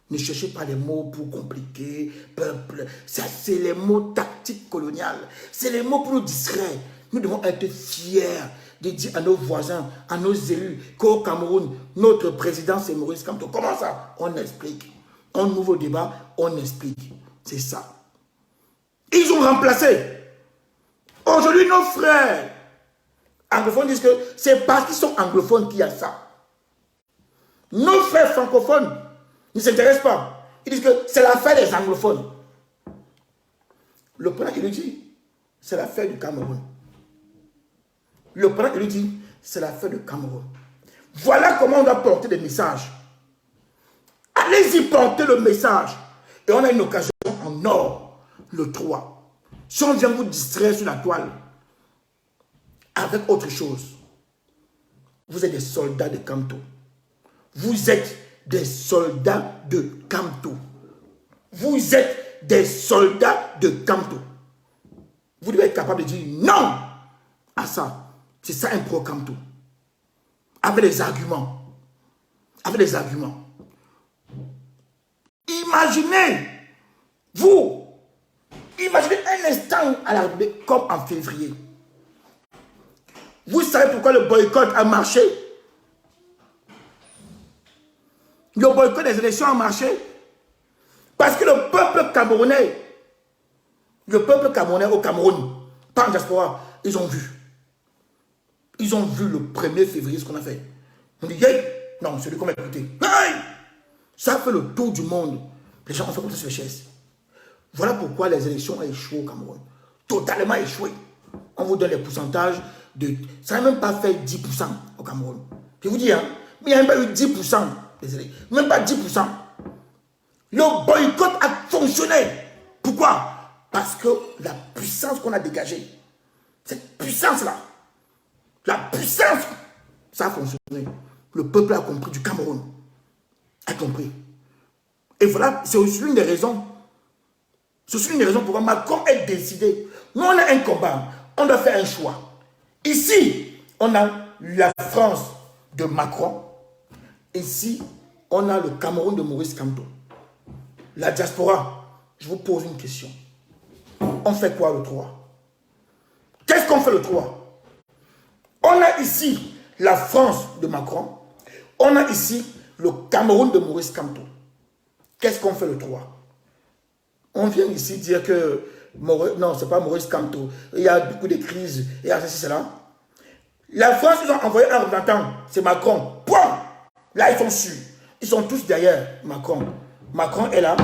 Ne cherchez pas les mots pour compliquer, peuple. C'est les mots tactiques coloniales. C'est les mots pour nous distraire. Nous devons être fiers de dire à nos voisins, à nos élus, qu'au Cameroun, notre président, c'est Maurice Kamto. Comment ça? On explique. Un nouveau débat, on explique. C'est ça. Ils ont remplacé. Aujourd'hui, nos frères anglophones disent que c'est parce qu'ils sont anglophones qu'il y a ça. Nos frères francophones ne s'intéressent pas. Ils disent que c'est l'affaire des anglophones. Le président érudit, c'est l'affaire du Cameroun. Le président érudit, c'est l'affaire du Cameroun. Voilà comment on doit porter des messages. Allez-y porter le message. Et on a une occasion en or, le 3. Si on vient vous distraire sur la toile avec autre chose, vous êtes des soldats de Kamto. Vous êtes des soldats de Kamto. Vous êtes des soldats de Kamto. Vous devez être capable de dire non à ça. C'est ça un pro-Kamto. Avec des arguments. Avec des arguments. Imaginez, imaginez un instant à la République comme en février. Vous savez pourquoi le boycott a marché? Le boycott des élections a marché parce que le peuple camerounais au Cameroun, pas en diaspora, ils ont vu. Ils ont vu le 1er février ce qu'on a fait. On dit, hey, non, celui qu'on va écouter. Hey! Ça fait le tour du monde. Les gens ont fait comme ça sur les chaises. Voilà pourquoi les élections ont échoué au Cameroun. Totalement échoué. On vous donne les pourcentages de... Ça n'a même pas fait 10% au Cameroun. Je vous dis, hein, mais il n'y a même pas eu 10%. Désolé. Même pas 10%. Le boycott a fonctionné. Pourquoi? Parce que la puissance qu'on a dégagée, cette puissance-là, la puissance, ça a fonctionné. Le peuple a compris du Cameroun. A compris. Et voilà, c'est aussi une des raisons. C'est aussi une des raisons pourquoi Macron est décidé. Nous, on a un combat. On doit faire un choix. Ici, on a la France de Macron. Ici, on a le Cameroun de Maurice Kamto. La diaspora, je vous pose une question. On fait quoi le 3? Qu'est-ce qu'on fait le 3? On a ici la France de Macron. On a ici le Cameroun de Maurice Kamto. Qu'est-ce qu'on fait le 3? On vient ici dire que... non, ce n'est pas Maurice Kamto. Il y a beaucoup de crises. Il y a ceci, cela. La France, ils ont envoyé un représentant. C'est Macron. Point. Là, ils sont sûrs. Ils sont tous derrière Macron. Macron est là.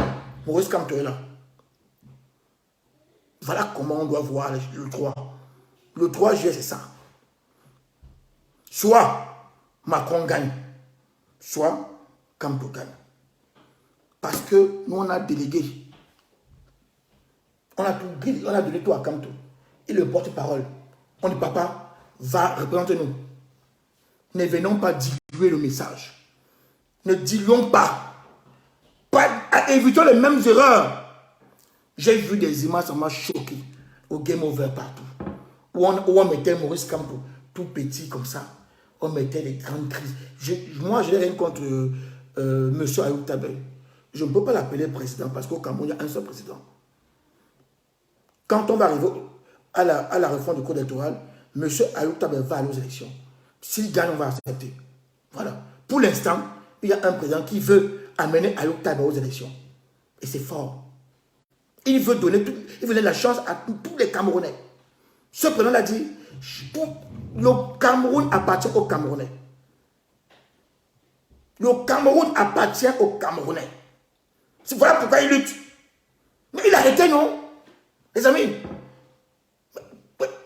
Maurice Kamto est là. Voilà comment on doit voir le 3. Le 3 juillet, c'est ça. Soit Macron gagne, soit Kamto gagne. Parce que nous, on a délégué. On a donné tout à Kamto. Il le porte-parole. On dit, papa, va représenter nous. Ne venons pas diluer le message. Ne diluons pas. Évitons les mêmes erreurs. J'ai vu des images, ça m'a choqué. Au Game Over partout. Où on mettait Maurice Kamto tout petit comme ça. On mettait les grandes crises. Moi, je n'ai rien contre Monsieur Ayoub Tabé. Je ne peux pas l'appeler président parce qu'au Cameroun, il y a un seul président. Quand on va arriver à la réforme du code électoral, Monsieur Ayoub Tabé va aller aux élections. S'il gagne, on va accepter. Voilà. Pour l'instant, il y a un président qui veut amener Ayoub Tabé aux élections. Et c'est fort. Il veut donner la chance à tous les Camerounais. Ce président l'a dit, le Cameroun appartient aux Camerounais. Le Cameroun appartient aux Camerounais. Voilà pourquoi il lutte. Mais il a arrêté, non? Les amis.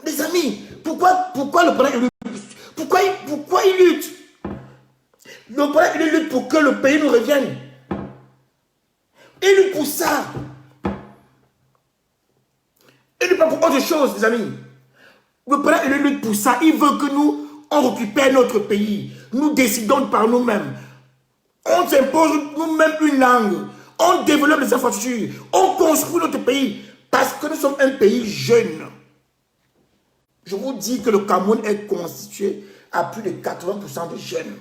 Les amis, pourquoi le président lutte? Pourquoi il lutte? Le président il lutte pour que le pays nous revienne. Il lutte pour ça. Il lutte pas pour autre chose, les amis. Le président il lutte pour ça. Il veut que nous, on récupère notre pays. Nous décidons par nous-mêmes. On s'impose nous-mêmes une langue. On développe les infrastructures. On construit notre pays. Parce que nous sommes un pays jeune. Je vous dis que le Cameroun est constitué à plus de 80% de jeunes.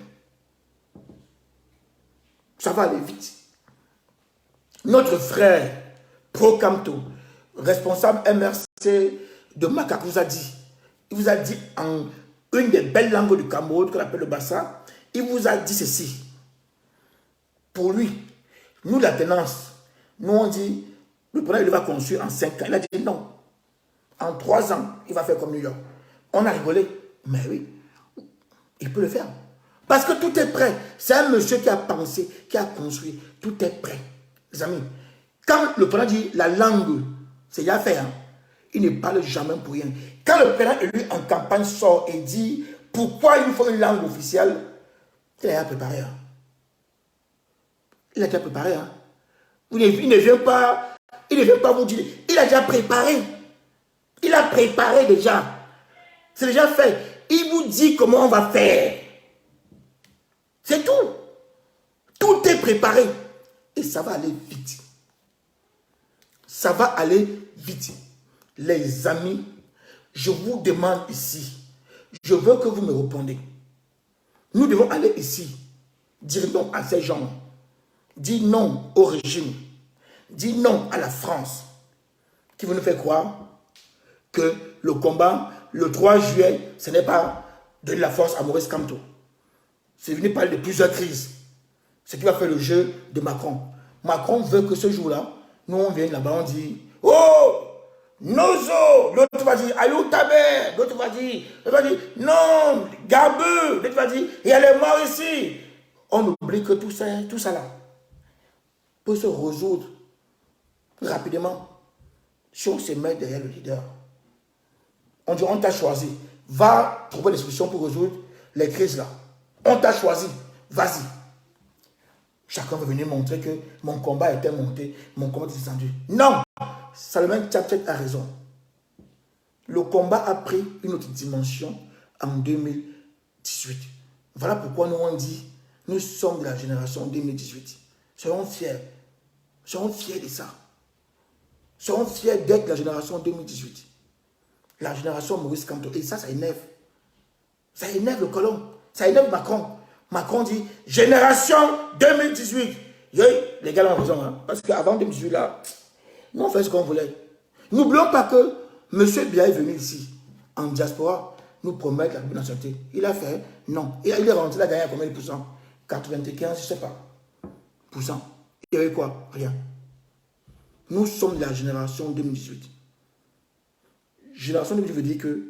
Ça va aller vite. Notre frère Procamto, responsable MRC de Macaque, vous a dit. Il vous a dit en une des belles langues du Cameroun, qu'on appelle le Bassa, il vous a dit ceci. Pour lui, nous, la tenance, nous on dit, le président il va construire en 5 ans. Il a dit non. En 3 ans, il va faire comme New York. On a rigolé. Mais oui, il peut le faire. Parce que tout est prêt. C'est un monsieur qui a pensé, qui a construit. Tout est prêt. Les amis, quand le président dit la langue, c'est déjà fait. Hein? Il ne parle jamais pour rien. Quand le président élu en campagne sort et dit pourquoi il faut une langue officielle, il a déjà préparé. Hein? Il a déjà préparé. Hein? Il ne vient pas vous dire. Il a déjà préparé. Il a préparé déjà. C'est déjà fait. Il vous dit comment on va faire. C'est tout. Tout est préparé. Et ça va aller vite. Ça va aller vite. Les amis, je vous demande ici, je veux que vous me répondiez. Nous devons aller ici, dire non à ces gens, dire non au régime, dire non à la France, qui veut nous faire croire que le combat, le 3 juillet, ce n'est pas donner la force à Maurice Kamto. C'est venu parler de plusieurs crises. Ce qui va faire le jeu de Macron. Macron veut que ce jour-là, nous on vienne là-bas, on dit « Oh, Nozo !» L'autre va dire « Ayoub Tabé !» L'autre va dire « Non, Gabeux !» L'autre va dire « Il y a les morts ici !» On oublie que tout ça là peut se résoudre rapidement si on se met derrière le leader. On dit, on t'a choisi. Va trouver des solutions pour résoudre les crises là. On t'a choisi. Vas-y. Chacun veut venir montrer que mon combat était monté, mon combat était descendu. Non! Salomon Tchapchek a raison. Le combat a pris une autre dimension en 2018. Voilà pourquoi nous on dit, nous sommes de la génération 2018. Soyons fiers. Soyons fiers de ça. Soyons fiers d'être la génération 2018. La génération Maurice Kamto. Et ça énerve. Ça énerve le colon. Ça énerve Macron. Macron dit génération 2018. Les gars ont raison. Hein? Parce qu'avant 2018, là, nous on fait ce qu'on voulait. N'oublions pas que M. Biya est venu ici, en diaspora, nous promettre la nationalité. Il a fait non. Il est rentré, il a gagné à combien de pourcents? 95, je ne sais pas. Pourcent. Il y avait quoi? Rien. Nous sommes de la génération 2018. Génération 2018 veut dire que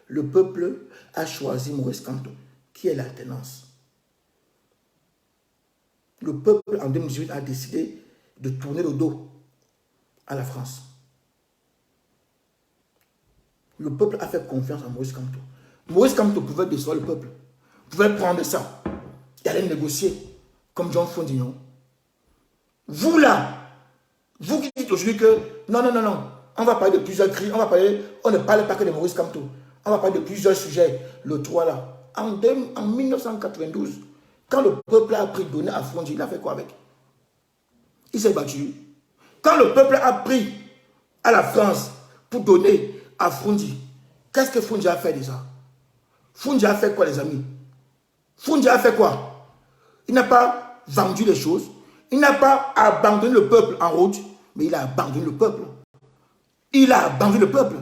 le peuple a choisi Maurice Kamto, qui est l'alternance. Le peuple en 2018 a décidé de tourner le dos à la France. Le peuple a fait confiance à Maurice Kamto. Maurice Kamto pouvait décevoir le peuple, pouvait prendre ça et aller négocier comme John Fondignon. Vous là, vous qui dites aujourd'hui que non, on va parler de plusieurs crises, on ne parle pas que de Maurice Kamto, on va parler de plusieurs sujets, le 3 là. En 1992, quand le peuple a pris donné à Frondi, il a fait quoi avec? Il s'est battu. Quand le peuple a pris à la France pour donner à Frondi, qu'est-ce que Frondi a fait déjà? Frondi a fait quoi les amis? Frondi a fait quoi? Il n'a pas vendu les choses. Il n'a pas abandonné le peuple en route, mais il a abandonné le peuple. Il a abandonné le peuple.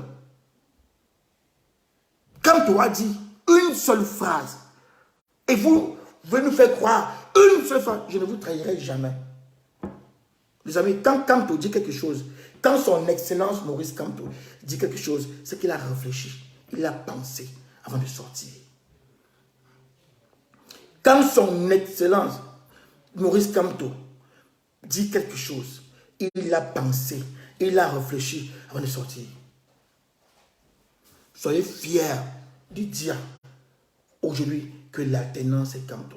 Camto a dit une seule phrase. Et vous venez nous faire croire une seule phrase. Je ne vous trahirai jamais. Les amis, quand Camto dit quelque chose, quand son excellence Maurice Camto dit quelque chose, c'est qu'il a réfléchi, il a pensé avant de sortir. Quand son excellence Maurice Camto dit quelque chose, il a pensé, il a réfléchi avant de sortir. Soyez fiers de dire aujourd'hui que l'alternance est Camto.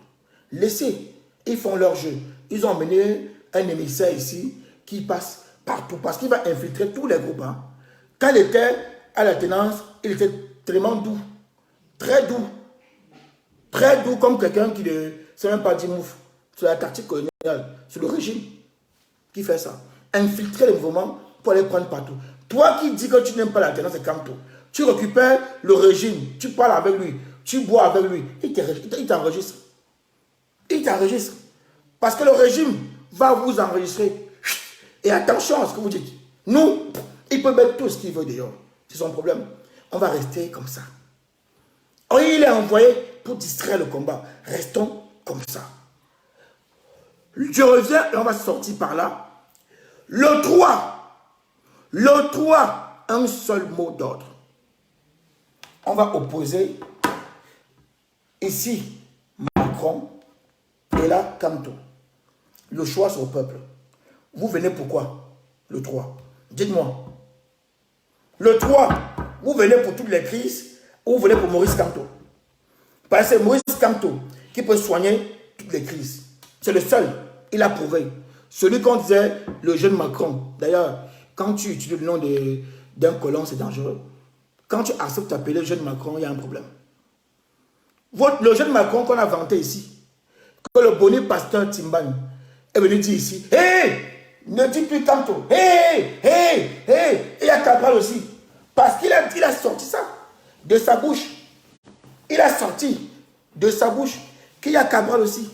Laissez, ils font leur jeu. Ils ont emmené un émissaire ici qui passe partout parce qu'il va infiltrer tous les groupes. Hein. Quand il était à l'alternance, il était tellement doux, très doux comme quelqu'un qui ne sait même pas dire mouf. C'est la tactique coloniale, c'est le régime qui fait ça. Infiltrer les mouvements pour les prendre partout. Toi qui dis que tu n'aimes pas l'alternance, c'est Camto. Tu récupères le régime, tu parles avec lui, tu bois avec lui, il t'enregistre. Il t'enregistre. Parce que le régime va vous enregistrer. Et attention à ce que vous dites. Nous, il peut mettre tout ce qu'il veut dehors. C'est son problème. On va rester comme ça. Oh, il est envoyé pour distraire le combat. Restons comme ça. Je reviens et on va sortir par là. Le 3, un seul mot d'ordre. On va opposer ici Macron et là Camto. Le choix c'est au peuple. Vous venez pourquoi? Le 3. Dites-moi. Le 3, vous venez pour toutes les crises ou vous venez pour Maurice Camto? Parce que c'est Maurice Camto qui peut soigner toutes les crises. C'est le seul. Il a prouvé. Celui qu'on disait le jeune Macron. D'ailleurs, quand tu utilises le nom d'un colon, c'est dangereux. Quand tu acceptes d'appeler jeune Macron, il y a un problème. Le jeune Macron qu'on a vanté ici, que le bonnet pasteur Timban est venu dire ici, hé, ne dis plus Camto, hé, et il y a Cabral aussi. Parce qu'il a sorti ça de sa bouche. Il a sorti de sa bouche qu'il y a Cabral aussi.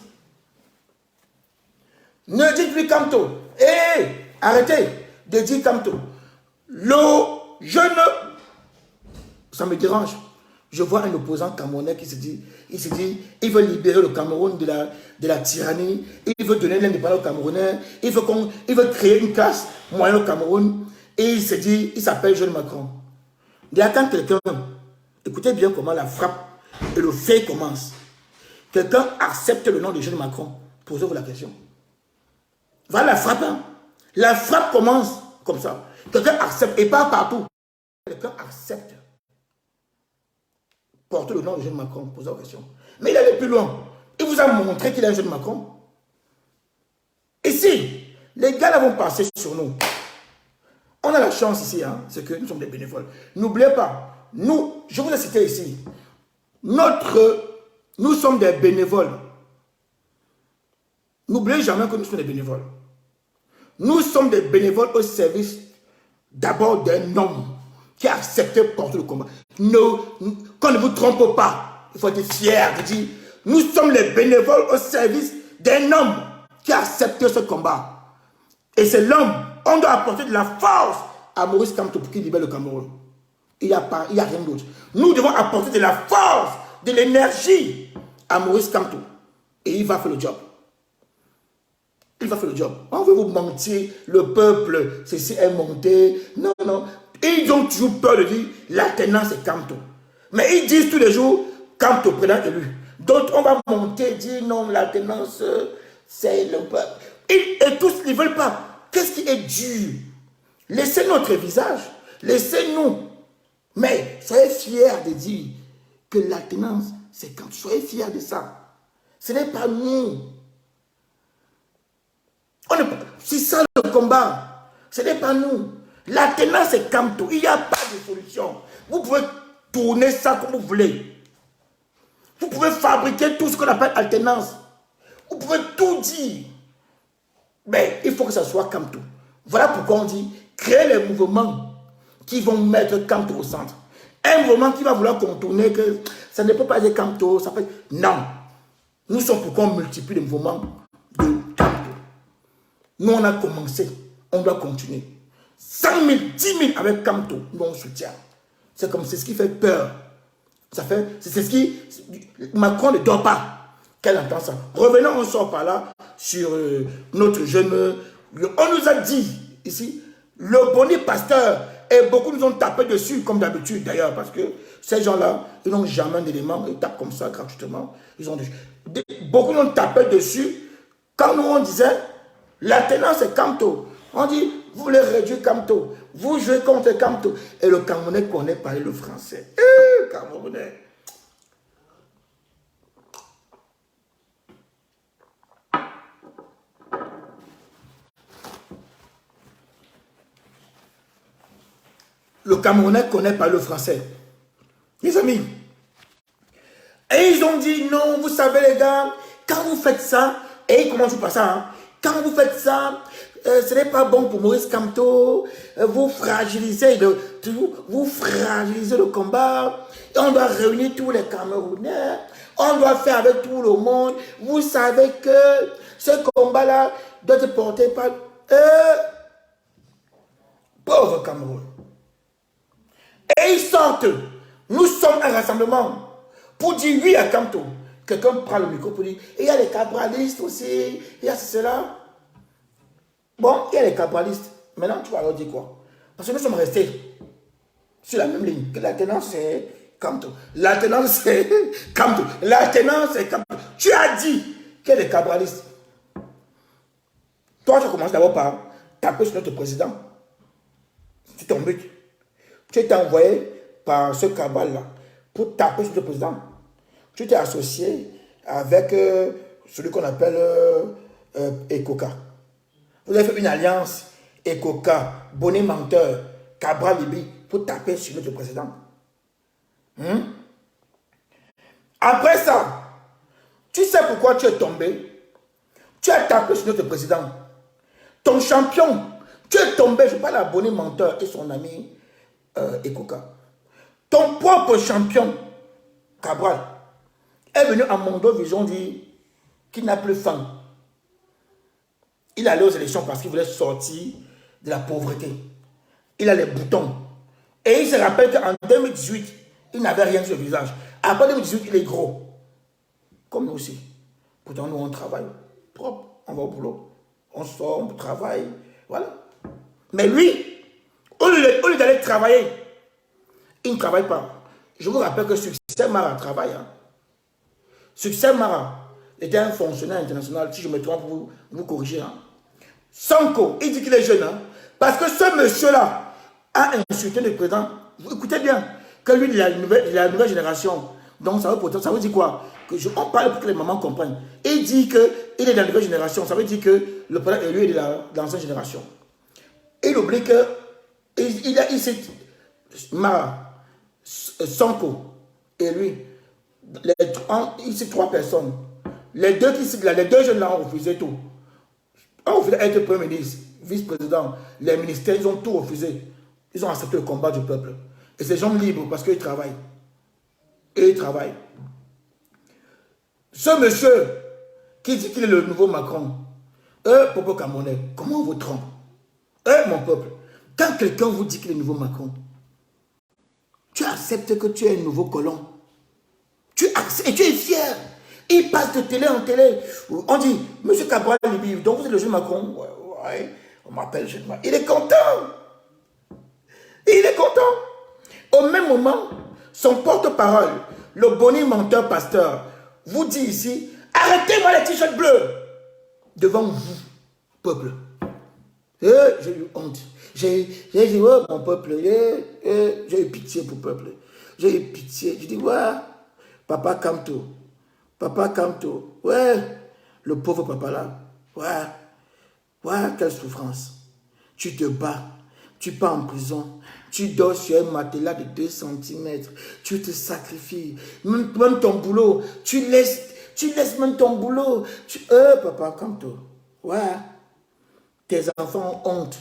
Ne dites plus Camto, hé, arrêtez de dire Camto. Le jeune, ça me dérange. Je vois un opposant camerounais qui se dit, il veut libérer le Cameroun de la tyrannie, il veut donner l'indépendance au Camerounais, il veut créer une classe moyenne au Cameroun, et il se dit, il s'appelle Jeune Macron. Il y a quand quelqu'un, écoutez bien comment la frappe et le fait commence. Quelqu'un accepte le nom de Jeune Macron, posez-vous la question. Voilà la frappe. Hein? La frappe commence comme ça. Quelqu'un accepte, et pas partout. Quelqu'un accepte. Portez le nom de Jeune Macron, posez la question. Mais il allait plus loin. Il vous a montré qu'il est un Jeune Macron. Ici, les gars là vont passer sur nous. On a la chance ici, hein, c'est que nous sommes des bénévoles. N'oubliez pas, nous, je vous ai cité ici, nous sommes des bénévoles. N'oubliez jamais que nous sommes des bénévoles. Nous sommes des bénévoles au service d'abord d'un homme qui a accepté de porter le combat. Qu'on ne vous trompe pas, il faut être fier de dire, nous sommes les bénévoles au service d'un homme qui a accepté ce combat. Et c'est l'homme, on doit apporter de la force à Maurice Camto pour qu'il libère le Cameroun. Il n'y a rien d'autre. Nous devons apporter de la force, de l'énergie à Maurice Camto. Et il va faire le job. Il va faire le job. On veut vous mentir, le peuple, ceci est monté. Non, non. Ils ont toujours peur de dire l'alternance est Camto. Mais ils disent tous les jours Camto président élu. D'autres, on va monter et dire non, l'alternance, c'est le peuple. Et tous, ils ne veulent pas. Qu'est-ce qui est dur? Laissez notre visage. Laissez-nous. Mais soyez fiers de dire que l'alternance, c'est Camto. Soyez fiers de ça. Ce n'est pas nous. C'est ça le combat. Ce n'est pas nous. L'alternance c'est Camto. Il n'y a pas de solution. Vous pouvez tourner ça comme vous voulez. Vous pouvez fabriquer tout ce qu'on appelle alternance. Vous pouvez tout dire. Mais il faut que ça soit Camto. Voilà pourquoi on dit créer les mouvements qui vont mettre Camto au centre. Un mouvement qui va vouloir contourner que ça ne peut pas être Camto. Ça peut... Non. Nous sommes pour qu'on multiplie les mouvements de Nous, on a commencé. On doit continuer. 100 000, 10 000 avec Kamto, nous on soutient. C'est comme c'est ce qui fait peur. C'est ce qui... Macron ne dort pas. Qu'elle entend ça. Revenons, on sort par là sur notre jeune... On nous a dit ici, le Boni pasteur, et beaucoup nous ont tapé dessus, comme d'habitude d'ailleurs, parce que ces gens-là, ils n'ont jamais d'éléments, ils tapent comme ça gratuitement. Beaucoup nous ont tapé dessus quand nous on disait, la tenance c'est Kamto. On dit, vous voulez réduire Kamto, vous jouez contre Kamto. Et le Camerounais connaît parler le français. Camerounais. Le Camerounais connaît pas le français. Les amis. Et ils ont dit, non, vous savez les gars, quand vous faites ça, et ils commencent par ça, hein, quand vous faites ça, ce n'est pas bon pour Maurice Kamto, vous fragilisez le combat, et on doit réunir tous les Camerounais, on doit faire avec tout le monde. Vous savez que ce combat-là doit être porté par... pauvre Cameroun. Et ils sortent. Nous sommes un rassemblement pour dire oui à Kamto. Quelqu'un prend le micro pour dire, il y a les cabralistes aussi, il y a cela. Bon, il y a les cabralistes. Maintenant, tu vas leur dire quoi? Parce que nous sommes restés sur la même ligne. Que la tenance, c'est Kamto. La tenance, c'est Kamto. La tenance, c'est Kamto. Tu as dit qu'il y a les cabralistes. Toi, tu commences d'abord par taper sur notre président. C'est ton but. Tu es envoyé par ce cabal-là pour taper sur le président. Tu t'es associé avec celui qu'on appelle Ekoka. Vous avez fait une alliance Ekoka, Bonnet Menteur, Cabral Libi pour taper sur notre président. Après ça, tu sais pourquoi tu es tombé? Tu as tapé sur notre président. Ton champion, tu es tombé, je parle à Bonnet Menteur et son ami Ekoka. Ton propre champion, Cabral, est venu à Mondo Vision dire qu'il n'a plus faim. Il allait aux élections parce qu'il voulait sortir de la pauvreté. Il a les boutons. Et il se rappelle qu'en 2018, il n'avait rien sur le visage. Après 2018, il est gros. Comme nous aussi. Pourtant, nous, on travaille propre. On va au boulot. On sort, on travaille. Voilà. Mais lui, au lieu d'aller travailler, il ne travaille pas. Je vous rappelle que Succès Mara travaille. Hein. Succès Mara était un fonctionnaire international. Si je me trompe, vous corrigez. Hein. Sanko, il dit qu'il est jeune. Hein, parce que ce monsieur-là a insulté le président. Vous écoutez bien. Que lui, il a la nouvelle génération. Donc, ça veut dire quoi? On parle pour que les mamans comprennent. Il dit qu'il est de la nouvelle génération. Ça veut dire que le président est lui de l'ancienne génération. Il oublie que il s'est Mara, Sanko et lui, ici 3 personnes. Les deux jeunes là ont refusé tout. Ont refusé d'être premier ministre, vice-président, les ministères, ils ont tout refusé. Ils ont accepté le combat du peuple. Et ces gens libres parce qu'ils travaillent. Et ils travaillent. Ce monsieur qui dit qu'il est le nouveau Macron, peuple camerounais, comment on vous trompe? Mon peuple, quand quelqu'un vous dit qu'il est le nouveau Macron, tu acceptes que tu es un nouveau colon. Tu acceptes et tu es fier. Il passe de télé en télé. On dit, monsieur Cabral Libi, donc vous êtes le jeune Macron. Ouais, on m'appelle jeune Macron. Il est content. Il est content. Au même moment, son porte-parole, le Bonnet Menteur Pasteur, vous dit ici, arrêtez-moi les t-shirts bleus devant vous, peuple. J'ai eu honte. J'ai dit, oh mon peuple, j'ai eu pitié pour le peuple. J'ai eu pitié. Je dis, ouais, papa Kamto. Papa Kamto. Ouais, le pauvre papa là. Ouais, quelle souffrance. Tu te bats. Tu pars en prison. Tu dors sur un matelas de 2 cm. Tu te sacrifies. Même ton boulot. Tu laisses même ton boulot. Papa Kamto. Ouais. Tes enfants ont honte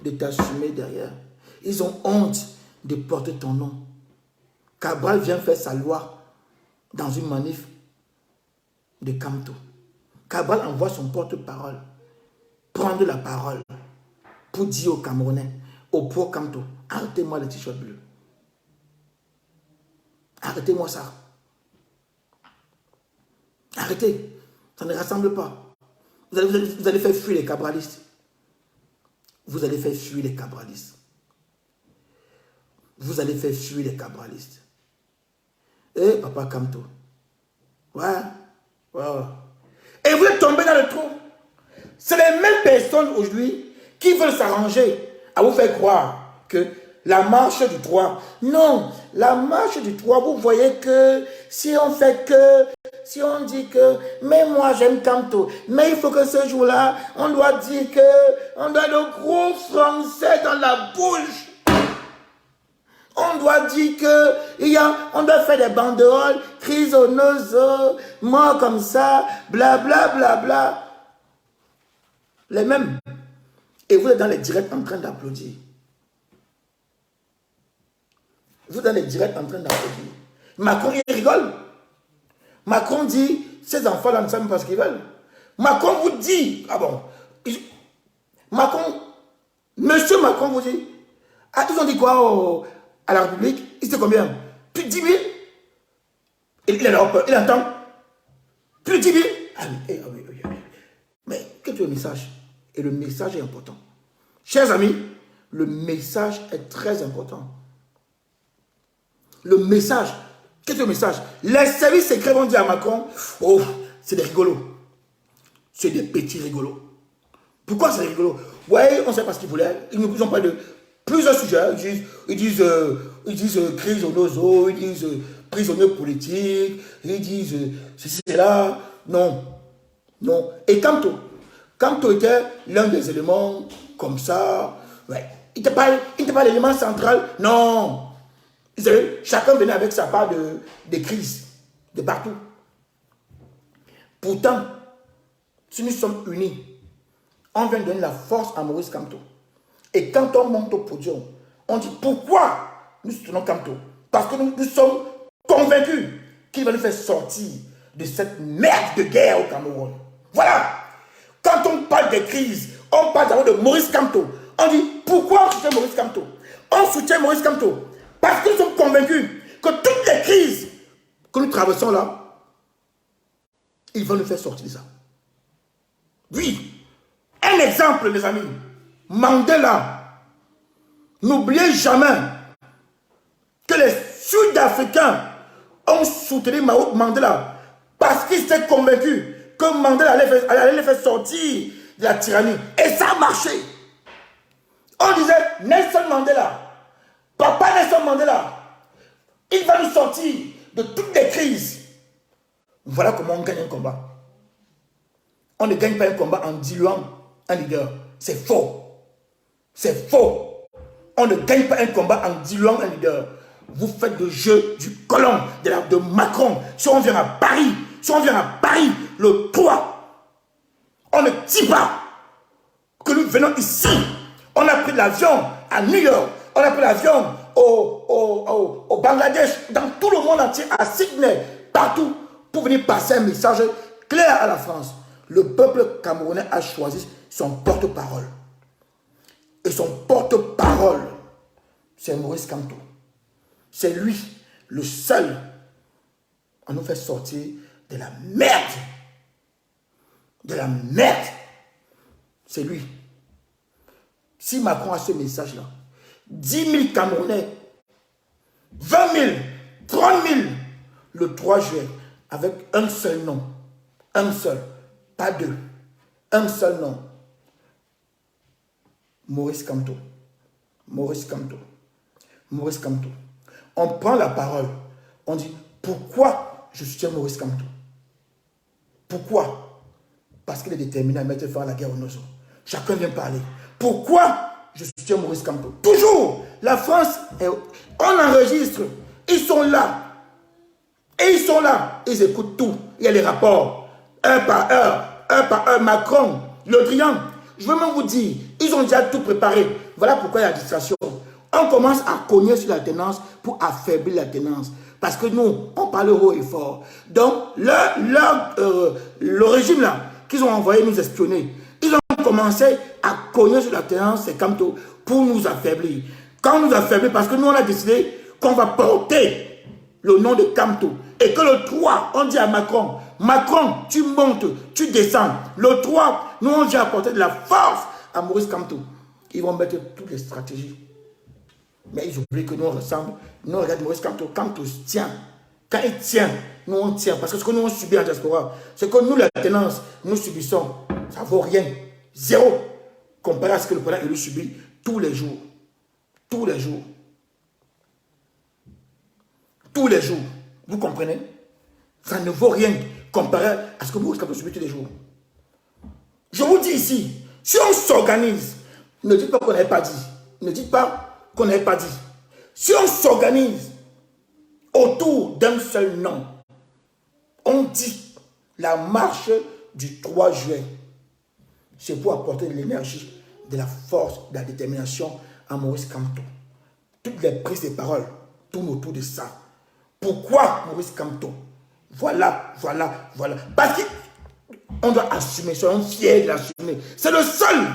de t'assumer derrière. Ils ont honte de porter ton nom. Cabral vient faire sa loi dans une manif de Kamto. Cabral envoie son porte-parole prendre la parole pour dire aux Camerounais, au pro Kamto, arrêtez-moi le t-shirt bleu. Arrêtez-moi ça. Arrêtez. Ça ne rassemble pas. Vous allez faire fuir les cabralistes. Vous allez faire fuir les cabralistes. Vous allez faire fuir les cabralistes. Eh, papa Kamto. Ouais. Et vous êtes tombé dans le trou. C'est les mêmes personnes aujourd'hui qui veulent s'arranger à vous faire croire que la marche du 3. Non, la marche du 3, vous voyez que si on dit que, mais moi j'aime Kamto, mais il faut que ce jour-là, on doit dire que, on doit le gros français dans la bouche. On doit dire que, on doit faire des banderoles, crise au nozo, mort comme ça, bla bla bla bla. Les mêmes. Et vous êtes dans les directs en train d'applaudir. Vous êtes dans les directs en train d'applaudir. Macron, il rigole. Macron dit, ces enfants-là ne savent pas ce qu'ils veulent. Macron vous dit, ah bon, Monsieur Macron vous dit, ah, ils ont dit quoi à la République? Il sait combien? Plus de 10 000? Il entend. Plus de 10 000? Ah oui. Mais quel est le message? Et le message est important. Chers amis, le message est très important. Le message, qu'est-ce que le message? Les services secrets vont dire à Macron, oh, c'est des rigolos. C'est des petits rigolos. Pourquoi c'est des rigolos? Ouais, on ne sait pas ce qu'ils voulaient. Ils nous ont parlé de plusieurs sujets. Ils disent crise au nozo, ils disent prisonniers politiques, ils disent ceci, cela. Non. Et Kamto était l'un des éléments comme ça. Ouais. Il n'était pas l'élément central. Non. Chacun venait avec sa part de crise, de partout. Pourtant, si nous sommes unis, on vient donner la force à Maurice Kamto. Et quand on monte au podium, on dit pourquoi nous soutenons Kamto? Parce que nous sommes convaincus qu'il va nous faire sortir de cette merde de guerre au Cameroun. Voilà. Quand on parle des crises, on parle d'abord de Maurice Kamto. On dit pourquoi on soutient Maurice Kamto? On soutient Maurice Kamto parce que nous sommes convaincus que toutes les crises que nous traversons là, il va nous faire sortir de ça. Oui. Un exemple, mes amis. Mandela. N'oubliez jamais que les Sud-Africains ont soutenu Mandela parce qu'ils étaient convaincus que Mandela allait les faire sortir de la tyrannie. Et ça a marché. On disait Nelson Mandela, Papa Nelson Mandela, il va nous sortir de toutes les crises. Voilà comment on gagne un combat. On ne gagne pas un combat en diluant un leader. C'est faux. C'est faux. On ne gagne pas un combat en diluant un leader. Vous faites le jeu du colon, de Macron. Si on vient à Paris, le 3, on ne dit pas que nous venons ici. On a pris l'avion à New York, on a pris l'avion au Bangladesh, dans tout le monde entier, à Sydney, partout, pour venir passer un message clair à la France. Le peuple camerounais a choisi son porte-parole. Et son porte-parole, c'est Maurice Kamto. C'est lui, le seul, à nous faire sortir de la merde. De la merde. C'est lui. Si Macron a ce message-là, 10 000 Camerounais, 20 000, 30 000, le 3 juillet, avec un seul nom. Un seul, pas deux. Un seul nom. Maurice Kamto. Maurice Kamto. Maurice Kamto. On prend la parole. On dit, pourquoi je soutiens Maurice Kamto? Pourquoi? Parce qu'il est déterminé à mettre fin à la guerre au Nozo. Chacun vient parler. Pourquoi je soutiens Maurice Kamto? Toujours. La France, on enregistre. Ils sont là. Et ils sont là. Ils écoutent tout. Il y a les rapports. Un par un. Macron, Le Drian. Je veux même vous dire, ils ont déjà tout préparé. Voilà pourquoi il y a la distraction. On commence à cogner sur la tenance pour affaiblir la tenance. Parce que nous, on parle haut et fort. Donc, le régime là, qu'ils ont envoyé nous espionner, ils ont commencé commencé à cogner sur la tenance des Camto pour nous affaiblir. Quand on nous affaiblit, parce que nous, on a décidé qu'on va porter le nom de Camto. Et que le 3, on dit à Macron, Macron, tu montes, tu descends. Le 3, nous, on dit apporter de la force à Maurice Camto. Ils vont mettre toutes les stratégies. Mais ils oublient que nous, on ressemble. Nous, on regarde Maurice Camto. Camto tient. Quand il tient, nous, on tient. Parce que ce que nous, on subit en diaspora, ce que nous, la tenance, nous subissons, ça ne vaut rien. Zéro. Comparé à ce que le président élu subit tous les jours. Tous les jours. Tous les jours. Vous comprenez? Ça ne vaut rien comparé à ce que Maurice Camto subit tous les jours. Je vous dis ici, si on s'organise, ne dites pas qu'on n'avait pas dit. Ne dites pas qu'on n'avait pas dit. Si on s'organise autour d'un seul nom, on dit la marche du 3 juin, c'est pour apporter de l'énergie, de la force, de la détermination à Maurice Camto. Toutes les prises de parole tournent autour de ça. Pourquoi Maurice Camto? Voilà. Parce qu'on doit assumer, soyons fiers de l'assumer. C'est le seul.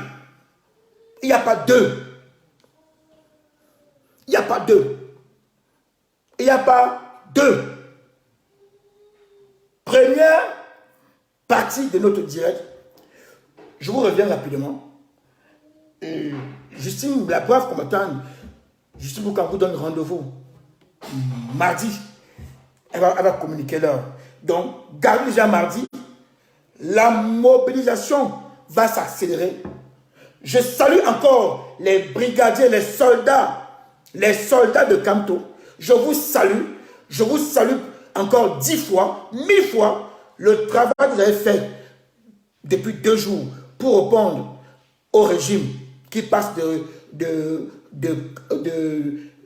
Il n'y a pas deux. Il n'y a pas deux. Il n'y a pas deux. Première partie de notre direct. Je vous reviens rapidement. Justine, la brave combattante, Justine Boucan vous donne rendez-vous mardi. Elle va communiquer l'heure. Donc, gardez déjà mardi. La mobilisation va s'accélérer. Je salue encore les brigadiers, les soldats de Camto. Je vous salue encore 10 fois, 1000 fois le travail que vous avez fait depuis 2 jours pour répondre au régime qui passe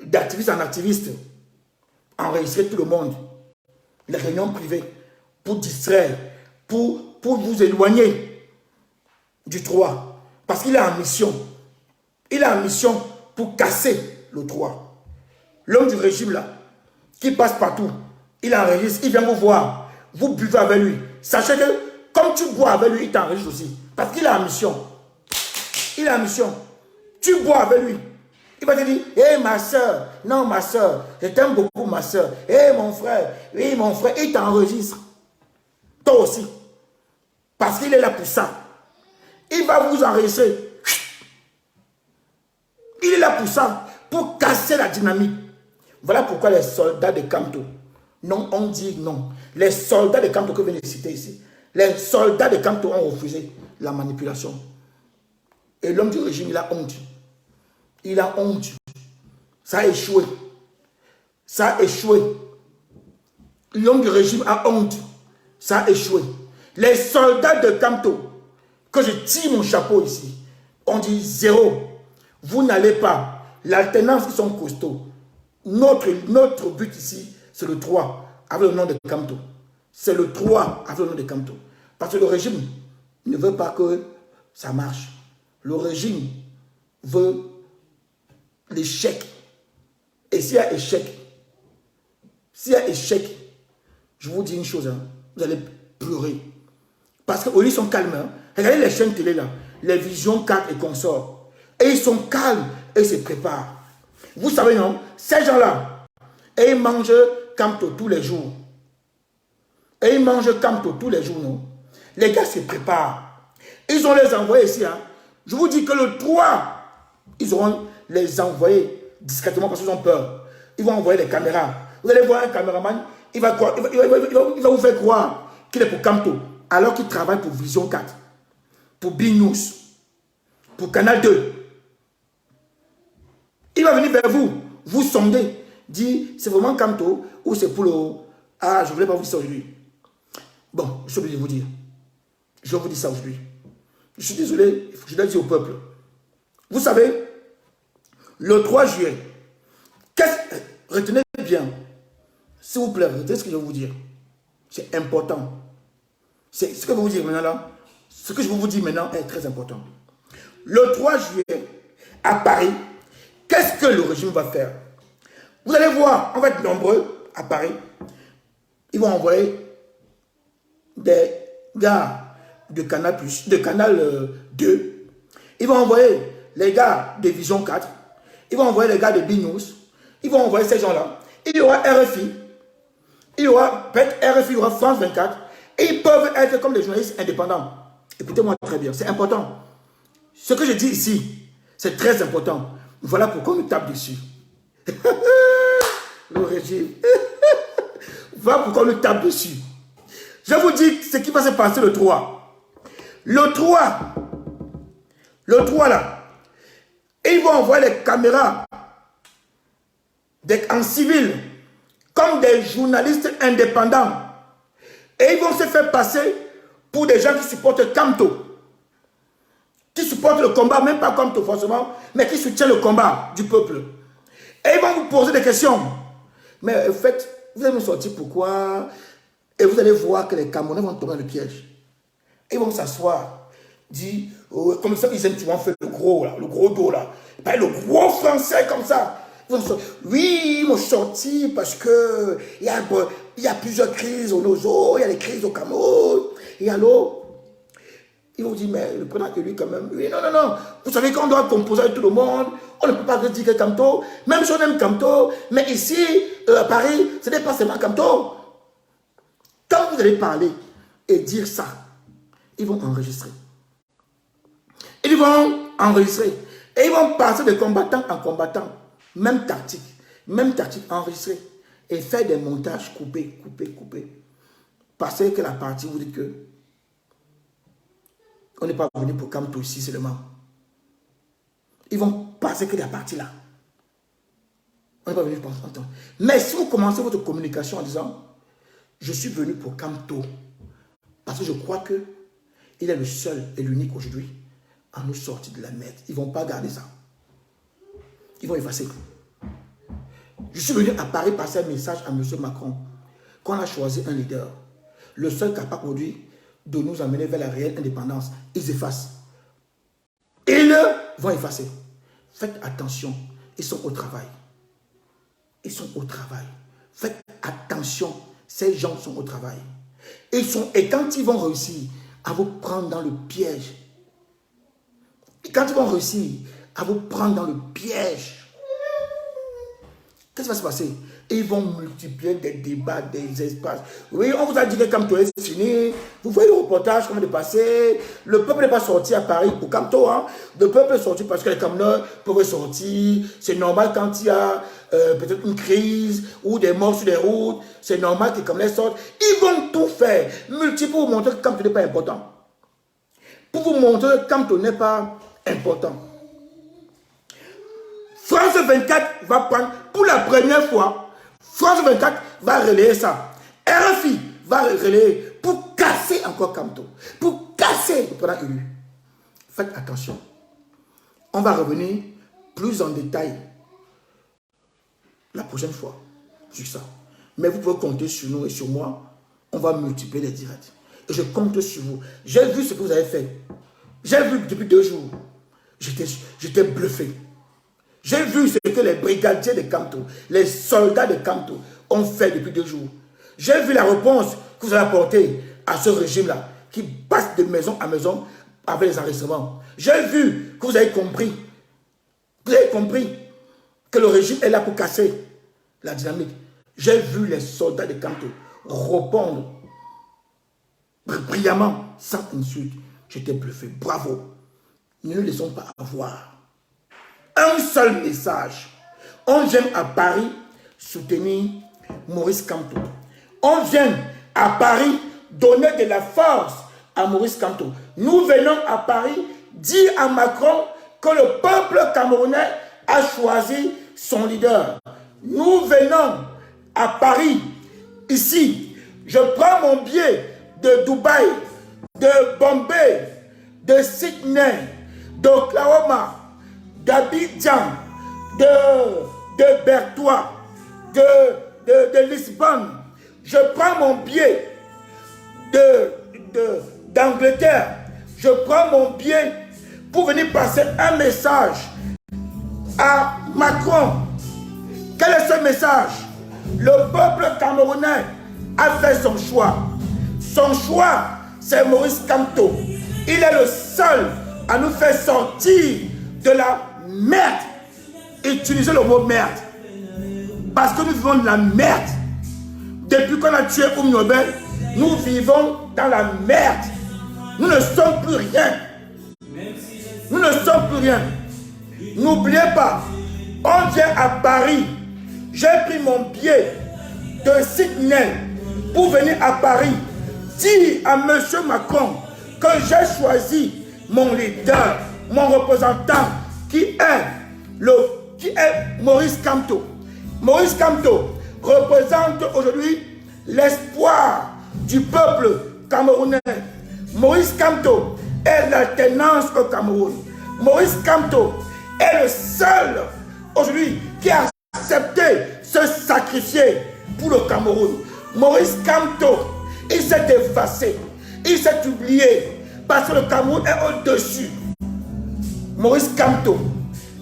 d'activiste en activiste, enregistrer tout le monde, les réunions privées, pour distraire, pour vous éloigner du 3. Parce qu'il est en mission. Il est en mission pour casser le 3. L'homme du régime là, qui passe partout, il enregistre, il vient vous voir, vous buvez avec lui. Sachez que comme tu bois avec lui, il t'enregistre aussi. Parce qu'il est en mission. Il est en mission. Tu bois avec lui. Il va te dire, hé ma soeur, non ma soeur, je t'aime beaucoup ma soeur. Hé mon frère, oui mon frère, il t'enregistre. Toi aussi. Parce qu'il est là pour ça. Il va vous enregistrer. Il est là pour ça, pour casser la dynamique. Voilà pourquoi les soldats de Camto, non, on dit non. Les soldats de Camto que vous venez de citer ici, les soldats de Camto ont refusé la manipulation. Et l'homme du régime, il a honte. Il a honte. Ça a échoué. Ça a échoué. L'homme du régime a honte. Ça a échoué. Les soldats de Camto, que je tire mon chapeau ici, on dit zéro. Vous n'allez pas. L'alternance, ils sont costauds. Notre but ici, c'est le 3, avec le nom de Camto. C'est le 3 avec le nom de Camto. Parce que le régime ne veut pas que ça marche. Le régime veut l'échec. Et s'il y a échec, je vous dis une chose, hein, vous allez pleurer. Parce qu'au lieu ils sont calmes. Hein. Regardez les chaînes télé là, les Vision 4 et consorts. Et ils sont calmes et ils se préparent. Vous savez non, ces gens-là, et ils mangent Camto tous les jours. Et ils mangent Camto tous les jours, non. Les gars se préparent. Ils ont les envoyés ici. Hein. Je vous dis que le 3, ils auront les envoyés discrètement parce qu'ils ont peur. Ils vont envoyer les caméras. Vous allez voir un caméraman, il va vous faire croire qu'il est pour Camto, alors qu'il travaille pour Vision 4, pour B-News, pour Canal 2. Il va venir vers vous, vous sonder, dire c'est vraiment Camto ou c'est pour le... Ah, je ne voulais pas vous dire ça aujourd'hui. Bon, je suis obligé de vous dire. Je vous dis ça aujourd'hui. Je suis désolé, je dois dire au peuple. Vous savez, le 3 juillet, retenez bien, s'il vous plaît, retenez ce que je vais vous dire. C'est important. C'est ce que je vais vous dire maintenant là. Ce que je vais vous dire maintenant est très important. Le 3 juillet, à Paris, qu'est-ce que le régime va faire? Vous allez voir, on va être nombreux à Paris. Ils vont envoyer des gars de Canal 2 Ils vont envoyer les gars de Vision 4. Ils vont envoyer les gars de B-News. Ils vont envoyer ces gens-là. Il y aura RFI. Il y aura RFI, il y aura France 24. Et ils peuvent être comme des journalistes indépendants. Écoutez-moi très bien, c'est important. Ce que je dis ici, c'est très important. Voilà pourquoi on nous tape dessus. Le régime. Voilà pourquoi on nous tape dessus. Je vous dis ce qui va se passer le 3. Le 3 là, ils vont envoyer les caméras en civil comme des journalistes indépendants. Et ils vont se faire passer pour des gens qui supportent Kamto. Qui supportent le combat, même pas Kamto forcément, mais qui soutiennent le combat du peuple. Et ils vont vous poser des questions. Mais en fait, vous allez me sortir pourquoi? Et vous allez voir que les Camerounais vont tomber dans le piège. Ils vont s'asseoir, dire, oh, comme ça, ils aiment souvent faire le gros dos là. Pas le gros français comme ça. Ils vont sortir. Oui, ils m'ont sorti parce que il y a plusieurs crises au Nozo, il y a des crises au Cameroun. Et alors, ils vont dire, mais le président élu quand même. Oui, non. Vous savez qu'on doit composer avec tout le monde. On ne peut pas dire que Kamto, même si on aime Kamto, mais ici, à Paris, ce n'est pas seulement Kamto. Quand vous allez parler et dire ça, ils vont enregistrer. Ils vont enregistrer. Et ils vont passer de combattant en combattant. Même tactique enregistrer. Et faire des montages couper. Passer que la partie, vous dites que on n'est pas venu pour Kamto ici seulement. Ils vont passer que la partie là. On n'est pas venu pour entendre. Mais si vous commencez votre communication en disant je suis venu pour Kamto parce que je crois que il est le seul et l'unique aujourd'hui à nous sortir de la merde. Ils ne vont pas garder ça. Ils vont effacer. Je suis venu à Paris passer un message à M. Macron qu'on a choisi un leader. Le seul capable aujourd'hui de nous amener vers la réelle indépendance. Ils effacent. Ils vont effacer. Faites attention. Ils sont au travail. Ils sont au travail. Faites attention. Ces gens sont au travail. Et quand ils vont réussir à vous prendre dans le piège, qu'est-ce qui va se passer? Ils vont multiplier des débats, des espaces. Oui, on vous a dit que Kamto est fini. Vous voyez le reportage, comment il est passé. Le peuple n'est pas sorti à Paris pour Kamto. Hein. Le peuple est sorti parce que les Camerounais peuvent sortir. C'est normal quand il y a peut-être une crise ou des morts sur les routes. C'est normal que les Camerounais sortent. Ils vont tout faire. Multiplier pour vous montrer que Kamto n'est pas important. Pour vous montrer que Kamto n'est pas important. France 24 va prendre, pour la première fois, France 24 va relayer ça. RFI va relayer pour casser encore Kamto. Pour casser le président élu. Faites attention. On va revenir plus en détail la prochaine fois sur ça. Mais vous pouvez compter sur nous et sur moi. On va multiplier les directs. Et je compte sur vous. J'ai vu ce que vous avez fait. J'ai vu depuis 2 jours. J'étais bluffé. J'ai vu ce que les brigadiers de Kamto, les soldats de Kamto ont fait depuis 2 jours. J'ai vu la réponse que vous avez apportée à ce régime-là, qui passe de maison à maison avec les enregistrements. J'ai vu que vous avez compris. Vous avez compris que le régime est là pour casser la dynamique. J'ai vu les soldats de Kamto répondre brillamment, sans insulte. J'étais bluffé. Bravo. Ne nous laissons pas avoir. Un seul message. On vient à Paris soutenir Maurice Kamto. On vient à Paris donner de la force à Maurice Kamto. Nous venons à Paris dire à Macron que le peuple camerounais a choisi son leader. Nous venons à Paris, ici. Je prends mon billet de Dubaï, de Bombay, de Sydney, d'Oklahoma, d'Abidjan, de Bertois, de Lisbonne. Je prends mon billet d'Angleterre. Je prends mon billet pour venir passer un message à Macron. Quel est ce message? Le peuple camerounais a fait son choix. Son choix, c'est Maurice Kamto. Il est le seul à nous faire sortir de la merde. Utilisez le mot merde. Parce que nous vivons de la merde. Depuis qu'on a tué Oumnobel, nous vivons dans la merde. Nous ne sommes plus rien. Nous ne sommes plus rien. N'oubliez pas, on vient à Paris. J'ai pris mon billet de Sydney pour venir à Paris. Dire à M. Macron que j'ai choisi mon leader, mon représentant, qui est Maurice Kamto. Maurice Kamto représente aujourd'hui l'espoir du peuple camerounais. Maurice Kamto est l'alternance au Cameroun. Maurice Kamto est le seul aujourd'hui qui a accepté se sacrifier pour le Cameroun. Maurice Kamto, il s'est effacé, il s'est oublié parce que le Cameroun est au-dessus. Maurice Kamto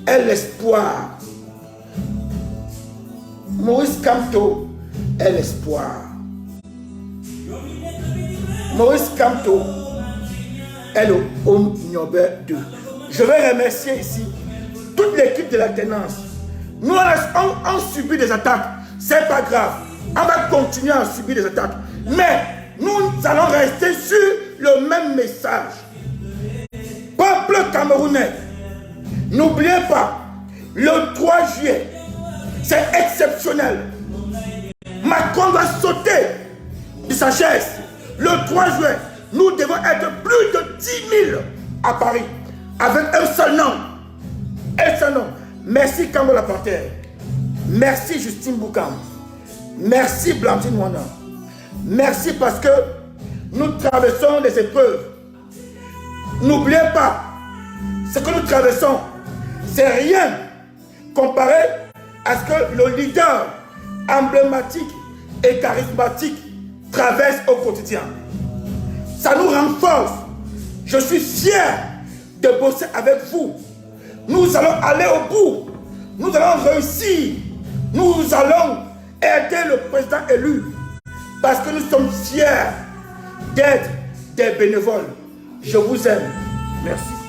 est l'espoir. Maurice Kamto est l'espoir. Maurice Kamto est le Oumnobel 2. Je vais remercier ici toute l'équipe de l'alternance. Nous, on subit des attaques. C'est pas grave. On va continuer à subir des attaques. Mais nous allons rester sur le même message. Peuple camerounais, n'oubliez pas, le 3 juillet, c'est exceptionnel. Macron va sauter de sa chaise. Le 3 juin, nous devons être plus de 10 000 à Paris. Avec un seul nom. Un seul nom. Merci Kambo Laportaire. Merci Justine Boukam. Merci Blandine Wanda. Merci parce que nous traversons des épreuves. N'oubliez pas, ce que nous traversons, c'est rien comparé à ce que le leader emblématique et charismatique traverse au quotidien. Ça nous renforce. Je suis fier de bosser avec vous. Nous allons aller au bout. Nous allons réussir. Nous allons aider le président élu. Parce que nous sommes fiers d'être des bénévoles. Je vous aime. Merci.